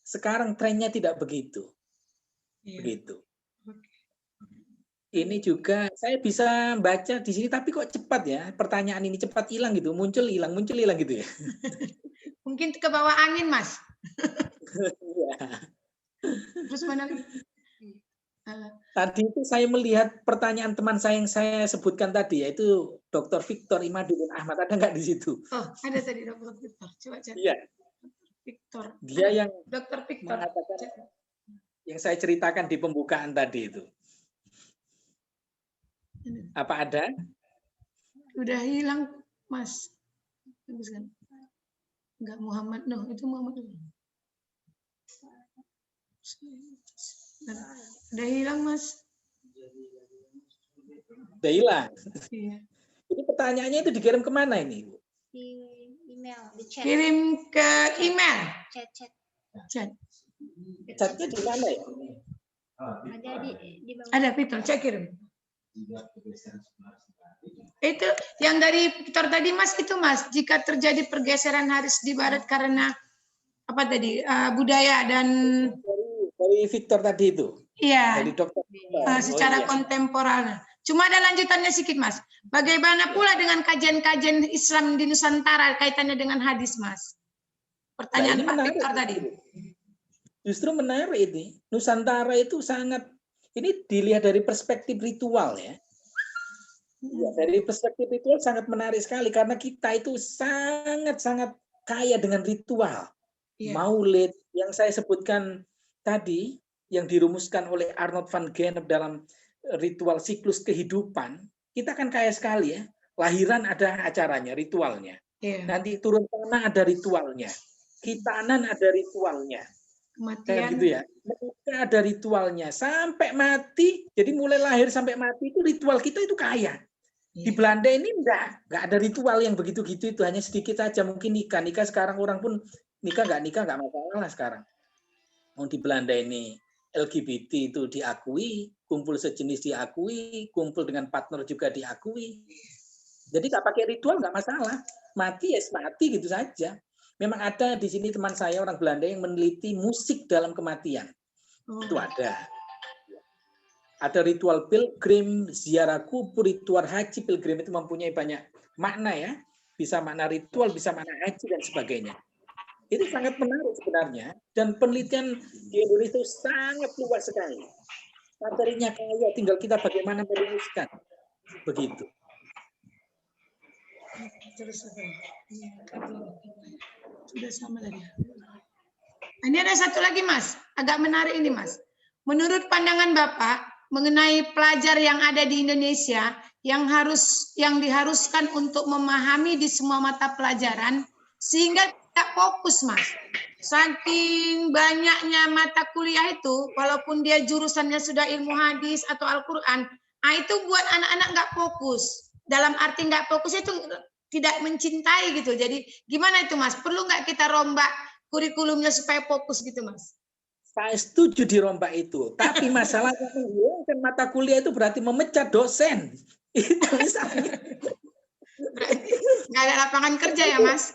sekarang trennya tidak begitu. Begitu. Ini juga saya bisa baca di sini, tapi kok cepat ya? Pertanyaan ini cepat hilang gitu, muncul hilang gitu ya. Mungkin ke bawah angin, Mas. Terus mana? Tadi itu saya melihat pertanyaan teman saya yang saya sebutkan tadi, yaitu Dr. Victor Imaduddin Ahmad. Ada nggak di situ? Oh, ada tadi Dr. Victor. Coba cek. Iya. Victor. Dia yang Dr. Victor mengatakan yang saya ceritakan di pembukaan tadi itu. Apa ada? Udah hilang, Mas. Enggak Muhammad, no, itu Muhammad. Udah hilang, Mas. Udah hilang. Iya. Ini pertanyaannya itu dikirim kemana ini, Bu? Di email, di chat. Kirim ke email. Chat. Chatnya di mana ya? Ada di bawah. Ada Victor, cek kirim. Itu yang dari Victor tadi, Mas, itu Mas, jika terjadi pergeseran haris di barat karena apa tadi, budaya dan dari Victor tadi itu. Iya. Dari dokter. Secara kontemporer. Cuma ada lanjutannya sedikit, Mas. Bagaimana pula dengan kajian-kajian Islam di Nusantara kaitannya dengan hadis, Mas? Pertanyaan Pak Victor tadi. Justru menarik ini. Nusantara itu sangat, ini dilihat dari perspektif ritual ya. Ya, dari perspektif ritual sangat menarik sekali karena kita itu sangat-sangat kaya dengan ritual. Maulid yang saya sebutkan tadi yang dirumuskan oleh Arnold van Gennep dalam ritual siklus kehidupan, kita kan kaya sekali ya. Lahiran ada acaranya, ritualnya. Nanti turun tanah ada ritualnya. Khitanan ada ritualnya. Kematian. Gitu ya. Menikah ada ritualnya sampai mati. Jadi mulai lahir sampai mati itu ritual kita itu kaya. Di Belanda ini enggak ada ritual yang begitu-gitu, itu hanya sedikit saja. Mungkin nikah sekarang orang pun nikah nggak masalah sekarang. Di Belanda ini LGBT itu diakui, kumpul sejenis diakui, kumpul dengan partner juga diakui. Jadi nggak pakai ritual nggak masalah. Mati ya mati gitu saja. Memang ada di sini teman saya orang Belanda yang meneliti musik dalam kematian. Itu ada. Ada ritual pilgrim, ziarah kubur, ritual haji. Pilgrim itu mempunyai banyak makna ya. Bisa makna ritual, bisa makna haji dan sebagainya. Itu sangat menarik sebenarnya. Dan penelitian di Indonesia itu sangat luas sekali. Materinya kaya, tinggal kita bagaimana merumuskan. Begitu. Sudah sama tadi. Ini ada satu lagi, Mas. Agak menarik ini, Mas. Menurut pandangan Bapak mengenai pelajar yang ada di Indonesia yang diharuskan untuk memahami di semua mata pelajaran sehingga tidak fokus, Mas. Saking banyaknya mata kuliah itu, walaupun dia jurusannya sudah ilmu hadis atau Al-Quran, itu buat anak-anak nggak fokus. Dalam arti nggak fokus itu tidak mencintai gitu. Jadi gimana itu, Mas? Perlu nggak kita rombak kurikulumnya supaya fokus gitu, Mas? Saya setuju dirombak itu. Tapi masalahnya menghilangkan mata kuliah itu berarti memecat dosen. Itu misalnya. Berarti nggak ada lapangan kerja ya, Mas?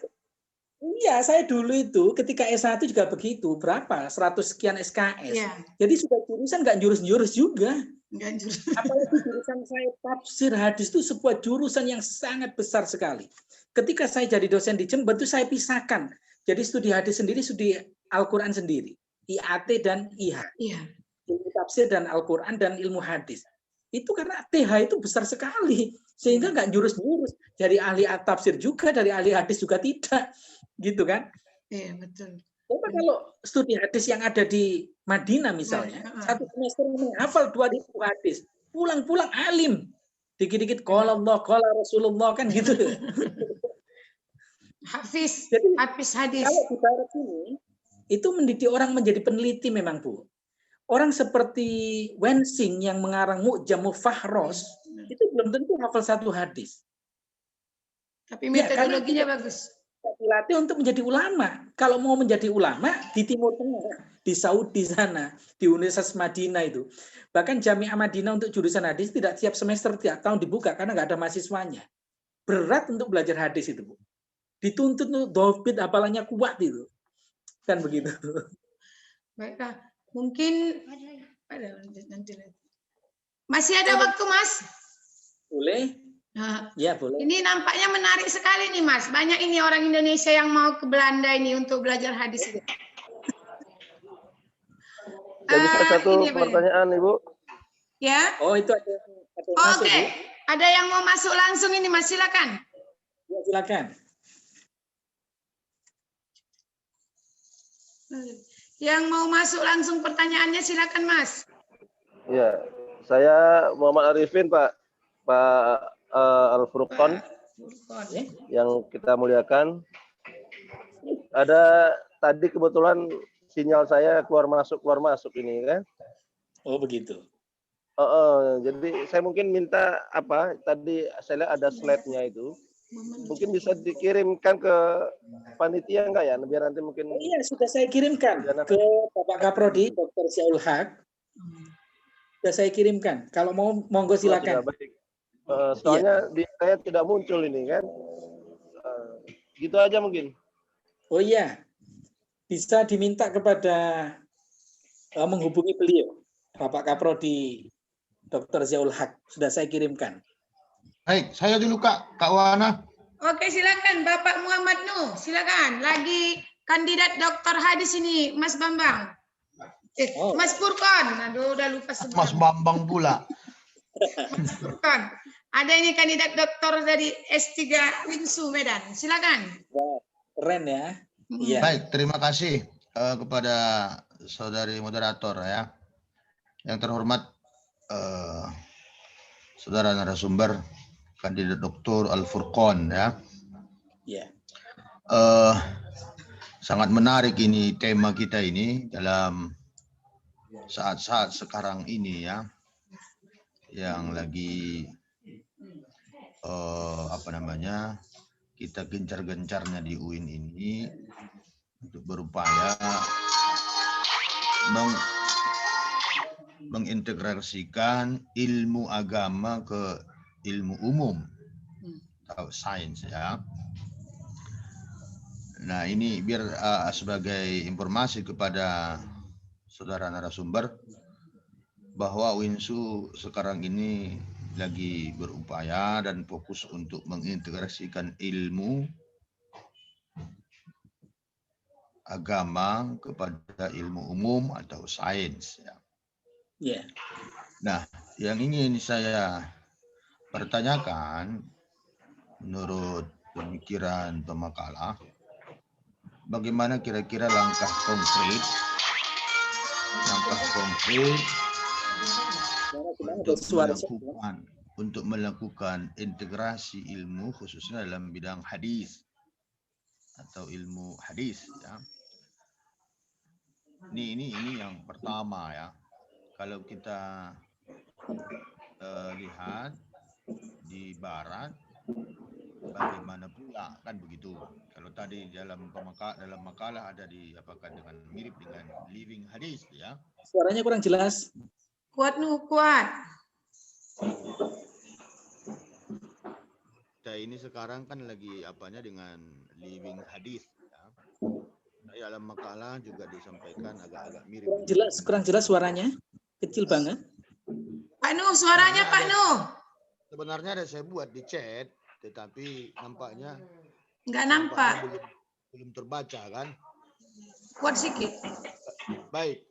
Iya, saya dulu itu ketika S1 juga begitu. Berapa? 100 sekian SKS. Iya. Jadi sudah jurusan nggak jurus-jurus juga. Enggak jujur. Apalagi jurusan saya tafsir hadis itu sebuah jurusan yang sangat besar sekali. Ketika saya jadi dosen di Jember itu saya pisahkan. Jadi studi hadis sendiri, studi Al-Quran sendiri. IAT dan IH. Iya. Ilmu tafsir dan Al-Quran dan ilmu hadis. Itu karena TH itu besar sekali. Sehingga nggak jurus-jurus. Dari ahli tafsir juga, dari ahli hadis juga tidak. Gitu kan? Iya, betul. Coba kalau studi hadis yang ada di Madinah misalnya, satu semester menghafal 2000 hadis. Pulang-pulang alim. Dikit-dikit qala Allah, qala Rasulullah kan gitu. Hafiz, Jadi, Hafiz hadis. kalau di barat ini, itu mendidik orang menjadi peneliti memang, Bu. Orang seperti Wensing yang mengarang Mu'jamul Fahros, itu belum tentu hafal satu hadis. Tapi metodologinya bagus. Dilatih untuk menjadi ulama. Kalau mau menjadi ulama di Timur Tengah, di Saudi sana, di Universitas Madinah itu. Bahkan Jami'ah Madinah untuk jurusan hadis tidak tiap semester, tiap tahun dibuka karena nggak ada mahasiswanya. Berat untuk belajar hadis itu, Bu. Dituntut untuk dhafit, hafalannya kuat itu. Kan begitu. Baiklah. Mungkin ada nanti. Masih ada waktu, Mas? Boleh? Nah, Ya, boleh. ini nampaknya menarik sekali nih, Mas. Banyak ini orang Indonesia yang mau ke Belanda ini untuk belajar hadis. Jadi satu ini pertanyaan, Ibu. Ya. Oh, itu ada Oh, masuk, oke. Bu. Ada yang mau masuk langsung ini, Mas. Silakan. Ya, silakan. Yang mau masuk langsung pertanyaannya silakan, Mas. Ya, saya Muhammad Arifin, Pak Al-Furqon yang kita muliakan. Ada tadi kebetulan sinyal saya keluar masuk ini kan. Oh, begitu. Jadi saya mungkin minta apa tadi saya lihat ada slide-nya itu. Mungkin bisa dikirimkan ke panitia enggak ya? Biar nanti mungkin. Iya, sudah saya kirimkan ke Bapak Kaprodi, Dr. Ziaul Haq. Sudah saya kirimkan. Kalau mau, monggo silakan. Soalnya di saya tidak muncul ini kan. Gitu aja mungkin. Oh iya, bisa diminta kepada menghubungi beliau, Bapak Kaprodi, Dr. Ziaul Haq. Sudah saya kirimkan. Baik, saya dulu Kak Wana. Oke, silakan Bapak Muhammad Nuh. Silakan. Lagi kandidat doktor hadis ini, Mas Bambang. Mas Furqon. Aduh, udah lupa semua. Mas Bambang pula. Mas Furqon. Ada ini kandidat doktor dari S3 Winsu Medan. Silakan. Wow, keren ya. Iya. Baik, terima kasih kepada saudari moderator ya. Yang terhormat saudara narasumber kandidat Dr. Al-Furqon ya. Iya. Sangat menarik ini tema kita ini dalam saat-saat sekarang ini ya. Yang lagi kita gencar-gencarnya di UIN ini untuk berupaya mengintegrasikan ilmu agama ke ilmu umum atau sains ya. Nah ini biar sebagai informasi kepada saudara narasumber bahwa Winsu sekarang ini lagi berupaya dan fokus untuk mengintegrasikan ilmu agama kepada ilmu umum atau sains ya. Yeah. Nah, yang ingin saya pertanyakan menurut pemikiran pemakalah, bagaimana kira-kira langkah konkret untuk melakukan integrasi ilmu khususnya dalam bidang hadis atau ilmu hadis ya. Ini yang pertama ya. Kalau kita lihat di barat bagaimana pula kan begitu. Kalau tadi dalam makalah ada diapakan dengan mirip dengan living hadis ya. Suaranya kurang jelas. Kuat nu kuat. Kita ini sekarang kan lagi apanya dengan living hadis ya. dalam makalah juga disampaikan agak-agak mirip. Kurang jelas suaranya, kecil banget. Pak Nuh, suaranya Pak Nuh. Sebenarnya ada saya buat di chat, tetapi nampaknya nggak nampak. Belum terbaca kan? Kuat sedikit. Baik,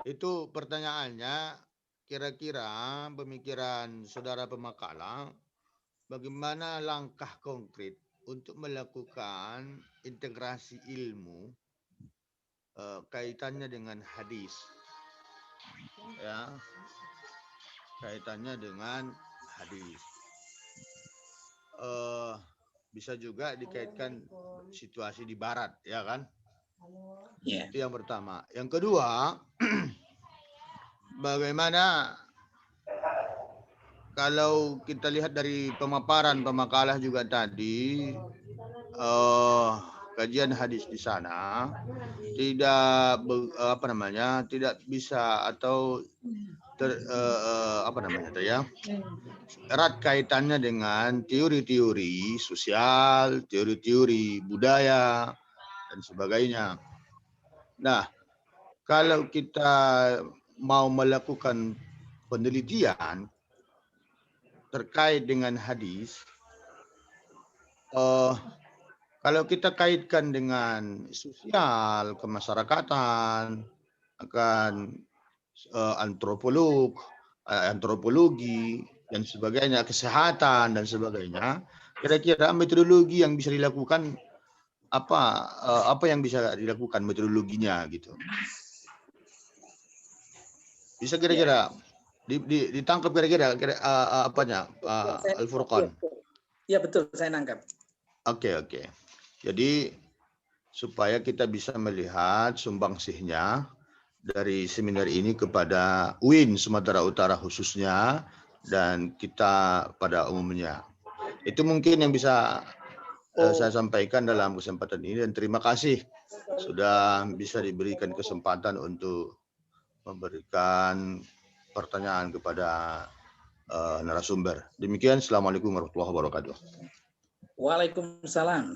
itu pertanyaannya. Kira-kira pemikiran saudara pemakalah, bagaimana langkah konkret untuk melakukan integrasi ilmu kaitannya dengan hadis, ya, kaitannya dengan hadis. Bisa juga dikaitkan situasi di Barat, ya kan? Yeah. Itu yang pertama. Yang kedua, bagaimana kalau kita lihat dari pemaparan pemakalah juga tadi, kajian hadis di sana tidak tidak bisa atau erat kaitannya dengan teori-teori sosial, teori-teori budaya dan sebagainya. Nah, kalau kita mau melakukan penelitian terkait dengan hadis, kalau kita kaitkan dengan sosial, kemasyarakatan, akan antropologi dan sebagainya, kesehatan dan sebagainya, kira-kira metodologi yang bisa dilakukan apa yang bisa dilakukan metodologinya gitu. Bisa kira-kira ditangkap kira-kira apanya Al-Furqan? Iya betul, saya nangkap. Oke. Jadi supaya kita bisa melihat sumbangsihnya dari seminar ini kepada UIN Sumatera Utara khususnya dan kita pada umumnya. Itu mungkin yang bisa saya sampaikan dalam kesempatan ini, dan terima kasih sudah bisa diberikan kesempatan untuk memberikan pertanyaan kepada narasumber. Demikian, Assalamualaikum warahmatullahi wabarakatuh. Waalaikumsalam.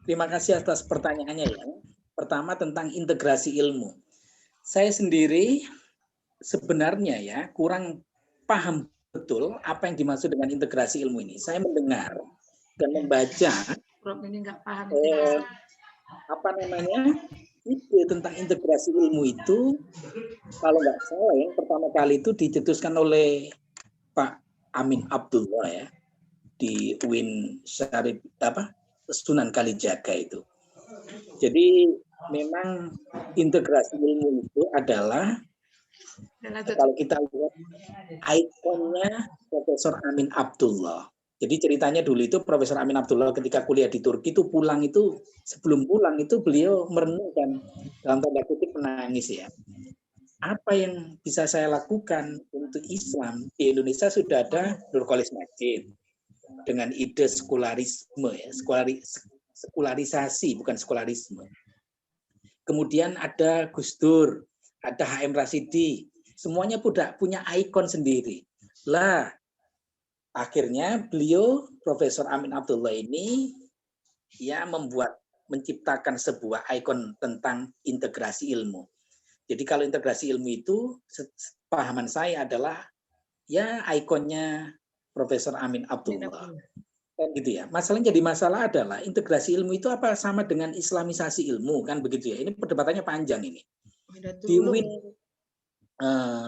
Terima kasih atas pertanyaannya ya. Pertama tentang integrasi ilmu. Saya sendiri sebenarnya ya kurang paham betul apa yang dimaksud dengan integrasi ilmu ini. Saya mendengar dan membaca ini nggak paham. Ide tentang integrasi ilmu itu, kalau nggak salah yang pertama kali itu dicetuskan oleh Pak Amin Abdullah ya di UIN Syarif Sunan Kalijaga itu. Jadi memang integrasi ilmu itu adalah kalau kita lihat ikonnya Profesor Amin Abdullah. Jadi ceritanya dulu itu Profesor Amin Abdullah ketika kuliah di Turki itu sebelum pulang itu beliau merenungkan dalam tanda kutip menangis ya. Apa yang bisa saya lakukan untuk Islam di Indonesia? Sudah ada Nur Kholis Majid dengan ide sekularisme ya, sekularisasi bukan sekularisme. Kemudian ada Gus Dur, ada HM Rasidi, semuanya punya ikon sendiri. Lah akhirnya beliau Profesor Amin Abdullah ini ya menciptakan sebuah ikon tentang integrasi ilmu. Jadi kalau integrasi ilmu itu pahaman saya adalah ya ikonnya Profesor Amin Abdullah. Kan gitu ya. Masalahnya jadi masalah adalah integrasi ilmu itu apa sama dengan islamisasi ilmu kan begitu ya. Ini perdebatannya panjang ini. Di UIN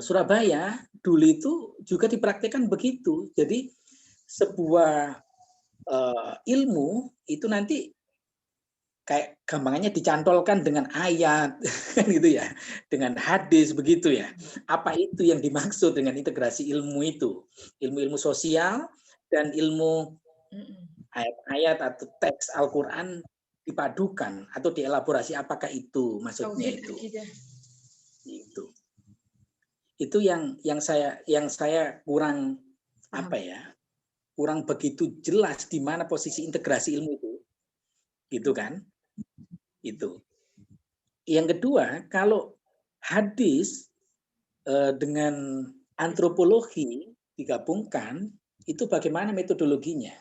Surabaya dulu itu juga dipraktikkan begitu. Jadi sebuah ilmu itu nanti kayak gampangannya dicantolkan dengan ayat kan gitu ya, dengan hadis begitu ya. Apa itu yang dimaksud dengan integrasi ilmu itu? Ilmu-ilmu sosial dan ilmu ayat-ayat atau teks Al-Qur'an dipadukan atau dielaborasi, apakah itu maksudnya itu? Itu yang saya kurang kurang begitu jelas di mana posisi integrasi ilmu itu. Gitu kan? Itu. Yang kedua, kalau hadis dengan antropologi digabungkan, itu bagaimana metodologinya?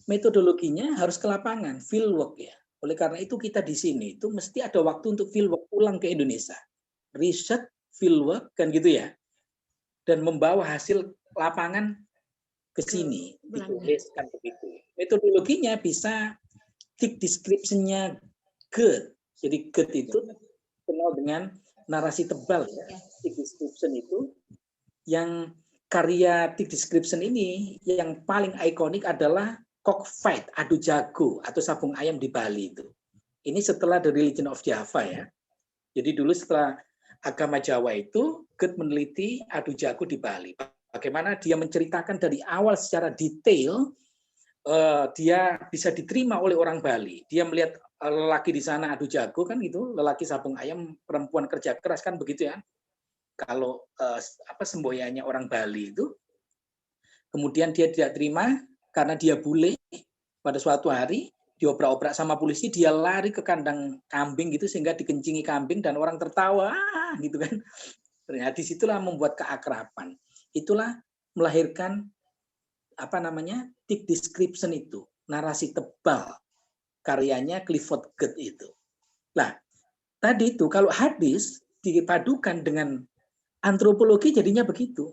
Metodologinya harus ke lapangan, field work ya. Oleh karena itu kita di sini itu mesti ada waktu untuk fieldwork pulang ke Indonesia. Riset, fieldwork, kan gitu ya. Dan membawa hasil lapangan ke sini. Dituliskan begitu. Metodologinya bisa thick description-nya good. Jadi good itu kenal dengan narasi tebal ya. Thick description itu yang karya thick description ini yang paling ikonik adalah cockfight, adu jago atau sabung ayam di Bali itu. Ini setelah The Religion of Java ya. Jadi dulu setelah agama Jawa itu, Goethe meneliti adu jago di Bali. Bagaimana dia menceritakan dari awal secara detail, dia bisa diterima oleh orang Bali. Dia melihat lelaki di sana adu jago kan gitu, lelaki sabung ayam, perempuan kerja keras kan begitu ya. Kalau semboyannya orang Bali itu, kemudian dia tidak terima karena dia bule. Pada suatu hari diobrak-obrak sama polisi, dia lari ke kandang kambing gitu sehingga dikencingi kambing dan orang tertawa gitu kan. Ternyata disitulah membuat keakraban. Itulah melahirkan thick description itu, narasi tebal karyanya Clifford Goethe itu. Nah, tadi itu kalau hadis dipadukan dengan antropologi jadinya begitu.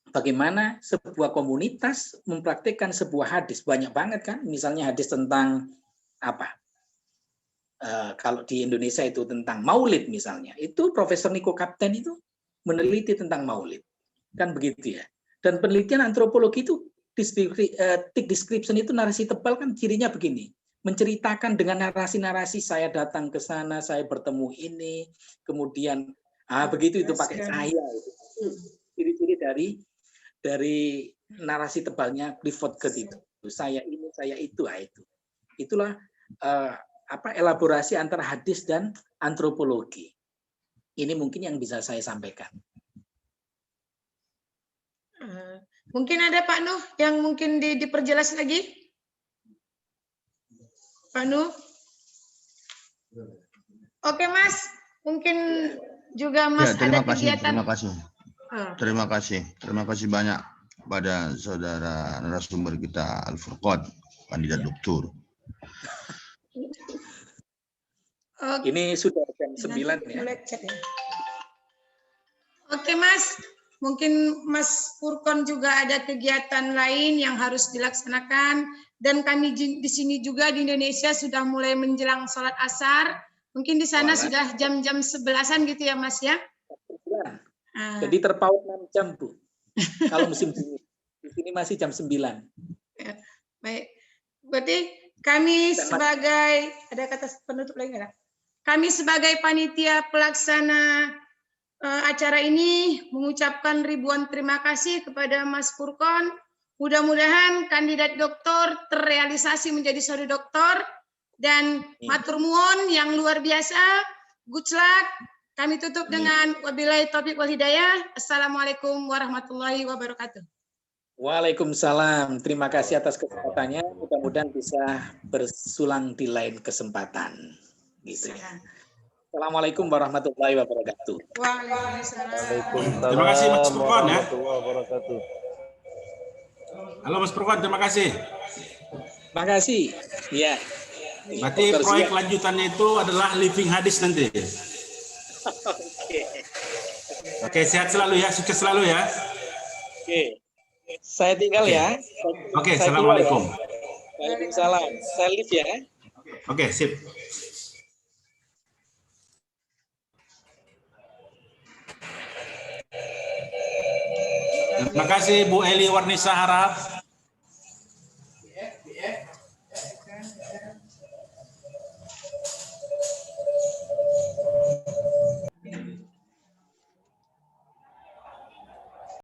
Bagaimana sebuah komunitas mempraktikkan sebuah hadis, banyak banget kan, misalnya hadis tentang apa? Kalau di Indonesia itu tentang maulid misalnya, itu Profesor Niko Kapten itu meneliti tentang maulid, kan begitu ya. Dan penelitian antropologi itu thick description itu narasi tebal kan cirinya begini, menceritakan dengan narasi-narasi saya datang ke sana, saya bertemu ini, kemudian begitu itu pakai saya itu. Ciri-ciri dari narasi tebalnya Clifford Goethe itu. Saya ini, saya itu, itu. Itulah elaborasi antara hadis dan antropologi. Ini mungkin yang bisa saya sampaikan. Mungkin ada Pak Nuh yang mungkin diperjelas lagi? Pak Nuh? Oke Mas, mungkin juga Mas ya, ada kegiatan. Terima kasih banyak pada saudara narasumber kita Al-Furqan, kandidat doktor. Ini sudah jam 9 ya. Oke Mas, mungkin Mas Furqan juga ada kegiatan lain yang harus dilaksanakan dan kami di sini juga di Indonesia sudah mulai menjelang sholat asar. Mungkin di sana sudah jam-jam 11-an gitu ya Mas ya? Jadi terpaut 6 jam, Bu. Kalau musim dingin. Di sini masih jam 9. Baik. Berarti kami sebagai, ada kata penutup lagi nggak? Kami sebagai panitia pelaksana acara ini mengucapkan ribuan terima kasih kepada Mas Furqan. Mudah-mudahan kandidat doktor terrealisasi menjadi seorang doktor dan matur nuwun yang luar biasa. Good luck. Kami tutup dengan wabillahi taufiq wal hidayah. Assalamualaikum warahmatullahi wabarakatuh. Waalaikumsalam. Terima kasih atas kesempatannya. Mudah-mudahan bisa bersulang di lain kesempatan. Gitu ya. Assalamualaikum warahmatullahi wabarakatuh. Waalaikumsalam. Terima kasih Mas Furqan ya. Halo Mas Furqan, terima kasih. Terima kasih. Ya. Berarti proyek lanjutannya itu adalah Living Hadis nanti. Oke, sehat selalu ya, sukses selalu ya. Oke. Saya tinggal ya. Oke, assalamualaikum. Waalaikumsalam. Saya live ya. Oke, sip. Terima kasih Bu Eli Warnisa Harap.